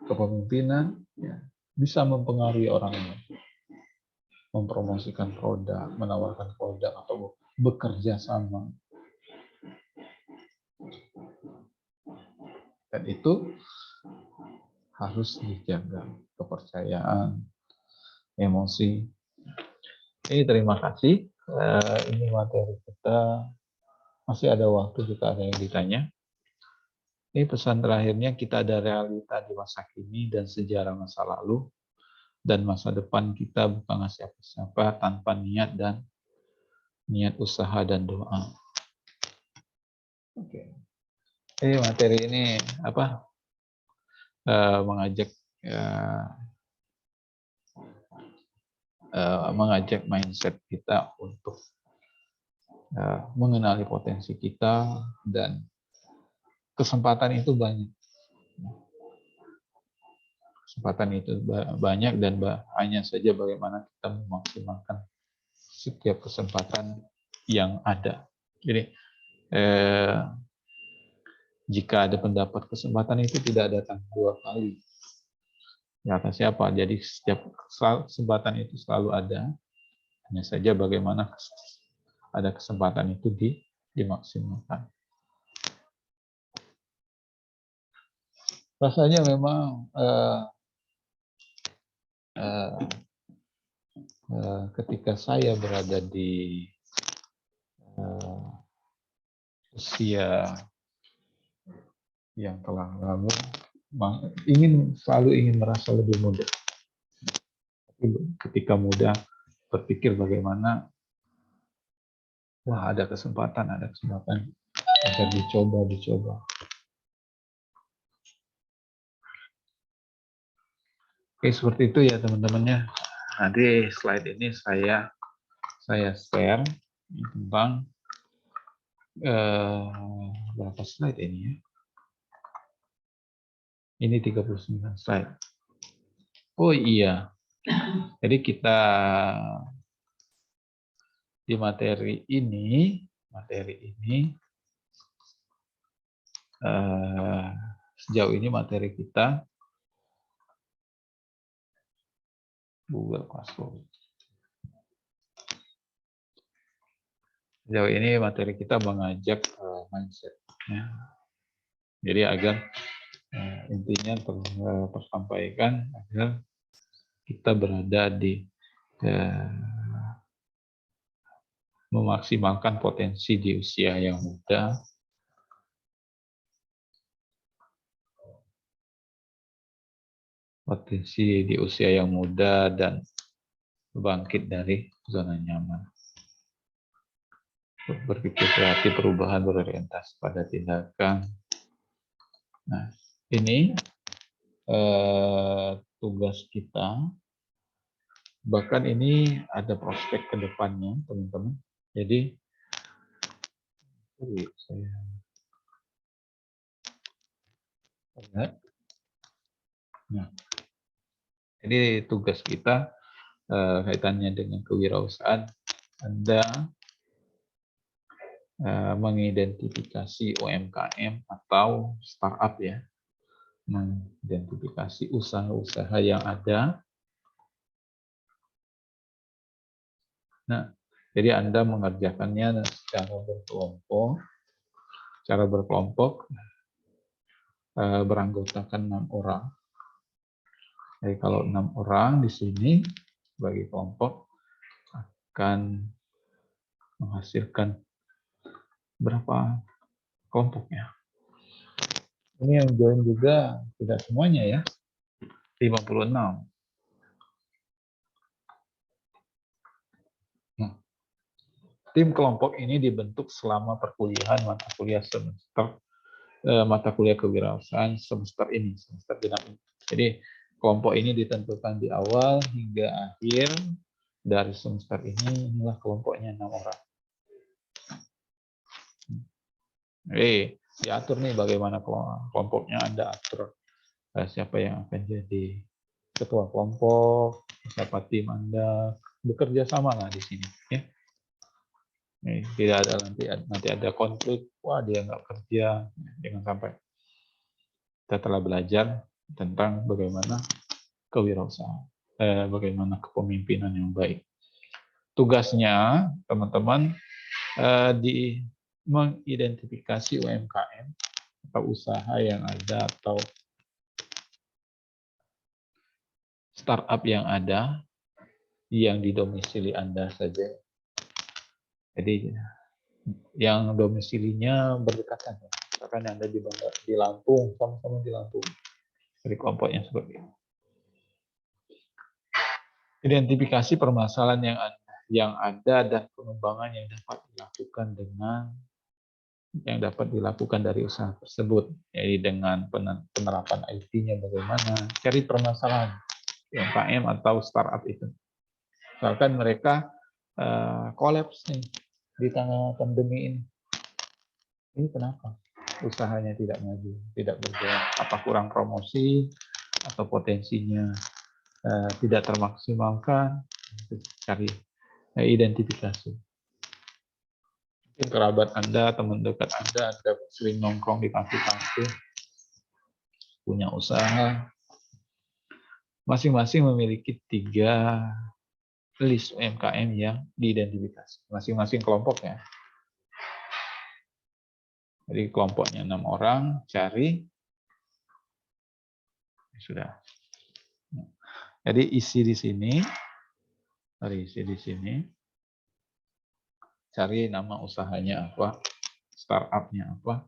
kepemimpinan, ya, bisa mempengaruhi orang lain, mempromosikan produk, menawarkan produk, atau bekerja sama. Dan itu harus dijaga, kepercayaan, emosi. Terima kasih. Ini materi kita. Masih ada waktu jika ada yang ditanya. Ini pesan terakhirnya, kita ada realita di masa kini dan sejarah masa lalu. Dan masa depan kita bukanlah siapa-siapa tanpa niat usaha dan doa. Oke. Materi ini mengajak mindset kita untuk mengenali potensi kita, dan kesempatan itu banyak. Kesempatan itu banyak, dan hanya saja bagaimana kita memaksimalkan setiap kesempatan yang ada. Jadi jika ada pendapat kesempatan itu tidak datang 2 kali. Ya, kata siapa? Jadi setiap kesempatan itu selalu ada. Hanya saja bagaimana ada kesempatan itu dimaksimalkan. Rasanya memang ketika saya berada di usia yang telah lalu, selalu ingin merasa lebih muda. Tapi ketika muda, berpikir bagaimana, wah, ada kesempatan, agar dicoba. Oke, seperti itu ya teman-temannya. Nanti slide ini saya share tentang berapa slide ini ya? Ini 39 slide. Oh iya. Jadi kita di materi ini sejauh ini materi kita Google Classroom. Sejauh ini materi kita mengajak mindset. Ya. Jadi agar intinya tersampaikan agar kita berada di memaksimalkan potensi di usia yang muda. Potensi di usia yang muda dan bangkit dari zona nyaman. Berpikir kreatif, perubahan berorientasi pada tindakan. Nah, ini tugas kita. Bahkan ini ada prospek ke depannya, teman-teman. Jadi, jadi tugas kita kaitannya dengan kewirausahaan. Anda mengidentifikasi UMKM atau startup ya, mengidentifikasi usaha-usaha yang ada. Nah, jadi Anda mengerjakannya secara berkelompok. Cara berkelompok beranggotakan 6 orang. Jadi kalau 6 orang di sini bagi kelompok akan menghasilkan berapa kelompoknya? Ini yang join juga tidak semuanya ya. 56. Nah, tim kelompok ini dibentuk selama perkuliahan mata kuliah semester mata kuliah kewirausahaan semester ini, semester genap ini. Jadi kelompok ini ditentukan di awal hingga akhir dari semester ini. Inilah kelompoknya 6 orang. Jadi diatur nih bagaimana kelompoknya, Anda atur siapa yang akan jadi ketua kelompok, siapa tim Anda, bekerja sama lah di sini. Ya. Nih, tidak ada nanti ada konflik, wah dia nggak kerja, jangan sampai. Kita telah belajar tentang bagaimana kewirausahaan, bagaimana kepemimpinan yang baik. Tugasnya teman-teman di mengidentifikasi UMKM atau usaha yang ada atau startup yang ada yang didomisili Anda saja. Jadi yang domisilinya berdekatan. Misalkan Anda di Lampung, sama-sama di Lampung. Jadi kelompoknya seperti ini. Identifikasi permasalahan yang ada dan pengembangan yang dapat dilakukan dari usaha tersebut. Jadi dengan penerapan IT-nya bagaimana, cari permasalahan UMKM atau startup itu. Misalkan mereka kolaps nih di tengah pandemi ini. Ini kenapa? Usahanya tidak maju, tidak berjalan. Apa kurang promosi atau potensinya tidak termaksimalkan? Cari identifikasi. Mungkin kerabat Anda, teman dekat Anda sering nongkrong di kafe-kafe, punya usaha. Masing-masing memiliki 3 list UMKM yang diidentifikasi. Masing-masing kelompok ya. Jadi kelompoknya 6 orang, cari. Sudah. Jadi isi di sini. Cari nama usahanya apa, startupnya apa,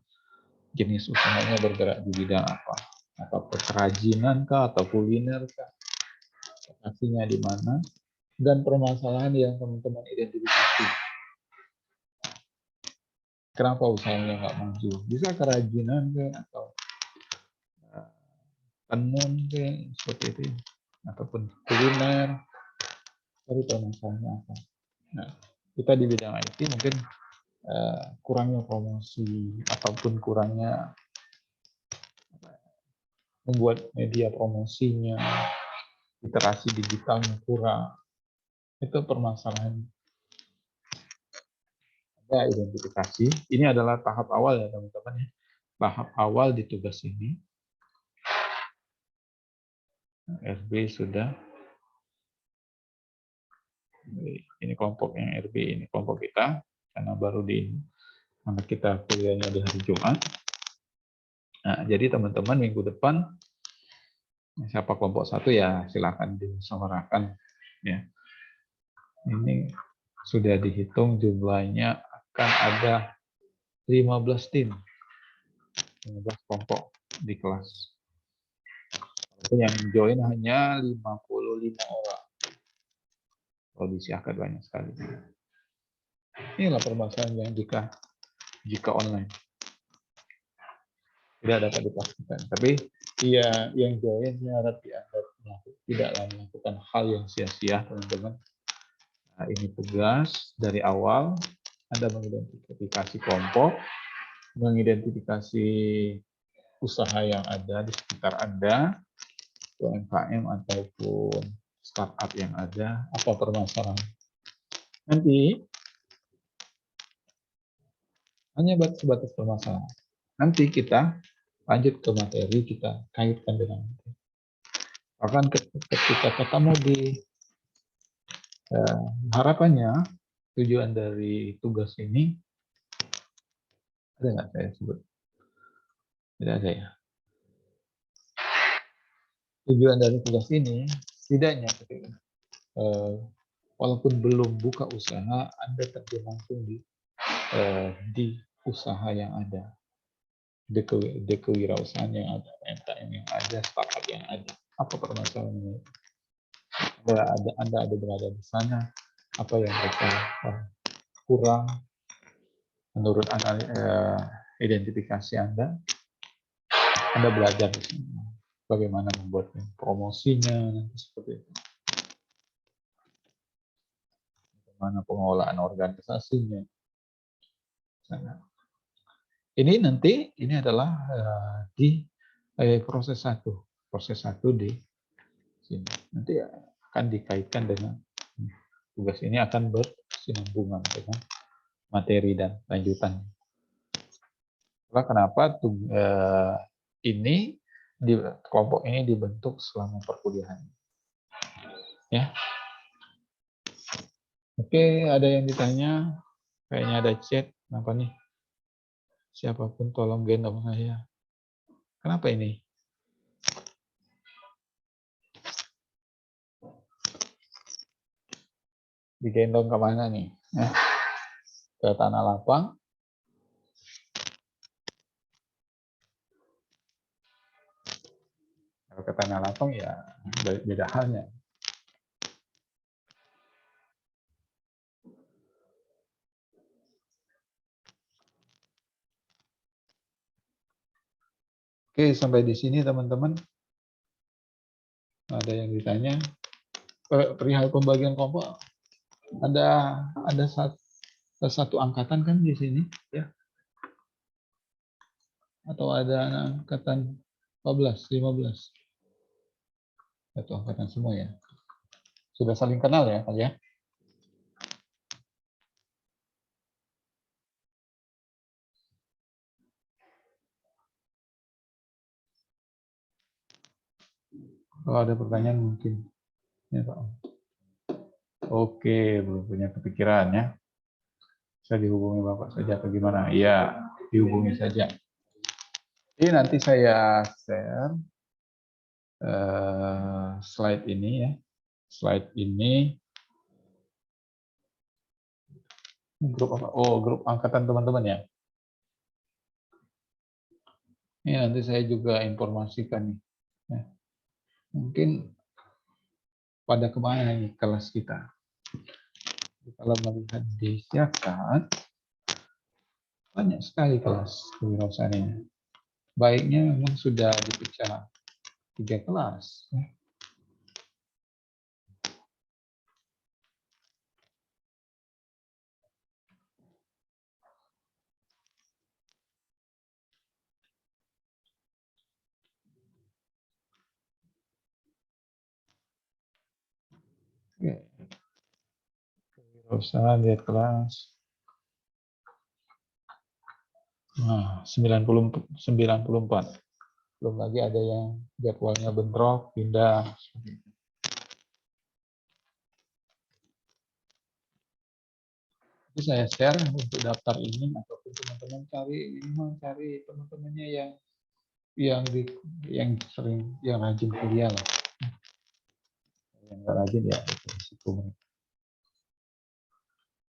jenis usahanya bergerak di bidang apa, atau kerajinan kah, atau kuliner kah, lokasinya di mana, dan permasalahan yang teman-teman identifikasi. Kenapa usahanya nggak maju? Bisa kerajinan kah, atau tenun kah, seperti itu, ataupun kuliner, cari permasalahannya apa. Nah, kita di bidang IT mungkin kurangnya promosi ataupun kurangnya membuat media promosinya, literasi digitalnya kurang. Itu permasalahan. Ada identifikasi. Ini adalah tahap awal ya teman-teman ya. Tahap awal di tugas ini. RB sudah. Ini kelompok yang RB, ini kelompok kita. Karena baru mana kita kuliahnya di hari Jumat. Nah, jadi teman-teman minggu depan siapa kelompok 1 ya silakan dimusyawarahkan ya. Ini sudah dihitung jumlahnya akan ada 15 tim. 15 kelompok di kelas. Yang join hanya 55 orang. Kondisi akad banyak sekali. Inilah permasalahan yang jika online tidak dapat dipastikan. Tapi ya yang join harap dianggap tidaklah melakukan hal yang sia-sia, teman-teman. Nah, ini tugas dari awal. Anda mengidentifikasi kelompok, mengidentifikasi usaha yang ada di sekitar Anda, UMKM ataupun startup yang ada, apa permasalahan. Nanti hanya sebatas permasalahan. Nanti kita lanjut ke materi, kita kaitkan dengan materi. Bahkan ketika ketemu di harapannya, tujuan dari tugas ini, ada nggak saya sebut? Tidak ada ya. Tujuan dari tugas ini, setidaknya walaupun belum buka usaha, Anda terjun langsung di usaha yang ada. dekewirausahaan yang ada, MKM yang ada, startup yang ada. Apa permasalahannya? Anda ada berada di sana, apa yang mereka kurang menurut identifikasi Anda belajar di sini. Bagaimana membuat promosinya, nanti seperti itu. Bagaimana pengelolaan organisasinya. Ini nanti, ini adalah di proses 1. Proses 1 di sini. Nanti akan dikaitkan dengan tugas ini akan bersinambungan dengan materi dan lanjutan. Kenapa ini kelompok ini dibentuk selama perkuliahan? Ya. Oke, ada yang ditanya? Kayaknya ada chat. Kenapa nih? Siapapun tolong gendong saya. Kenapa ini? Digendong kemana nih? Ke tanah lapang? Kalau ke tanah lapang ya beda halnya. Oke, sampai di sini teman-teman. Ada yang ditanya? Perihal pembagian kelompok, ada satu angkatan kan di sini, ya? Atau ada angkatan 14, 15? Satu angkatan semua ya? Sudah saling kenal ya, Pak ya? Kalau ada pertanyaan mungkin. Ya, Pak. Oke, belum punya kepikiran ya. Saya dihubungi Bapak saja atau gimana? Iya, dihubungi saja. Ini nanti saya share slide ini ya. Slide ini grup apa? Oh, grup angkatan teman-teman ya. Ini nanti saya juga informasikan nih. Ya. Mungkin pada kemana nih kelas kita? Kalau melihat di Siakat, banyak sekali kelas kewirausahaan ini. Baiknya memang sudah dipecah 3 kelas. Kewirausahaan lihat kelas. Nah, 94. Belum lagi ada yang jadwalnya bentrok, pindah. Jadi saya share untuk daftar ini ataupun teman-teman cari teman-temannya yang sering yang rajin kuliah lah. Yang nggak rajin ya itu risiko.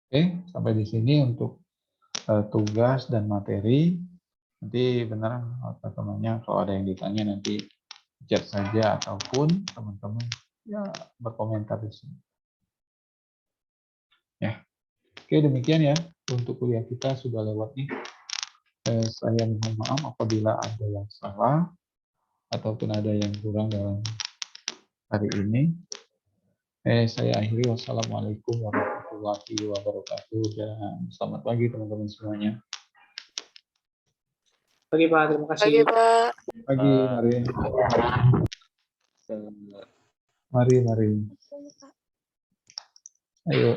Oke, sampai di sini untuk tugas dan materi. Nanti benar teman-temannya kalau ada yang ditanya nanti chat saja ataupun teman-teman ya berkomentar di sini. Ya. Oke, demikian ya untuk kuliah kita sudah lewat nih. Saya mohon maaf apabila ada yang salah ataupun ada yang kurang dalam hari ini. Saya akhiri. Wassalamualaikum warahmatullahi wabarakatuh dan selamat pagi teman-teman semuanya. Pagi Pak, terima kasih. Pagi, Pak. Pagi, mari. Mari. Ayo.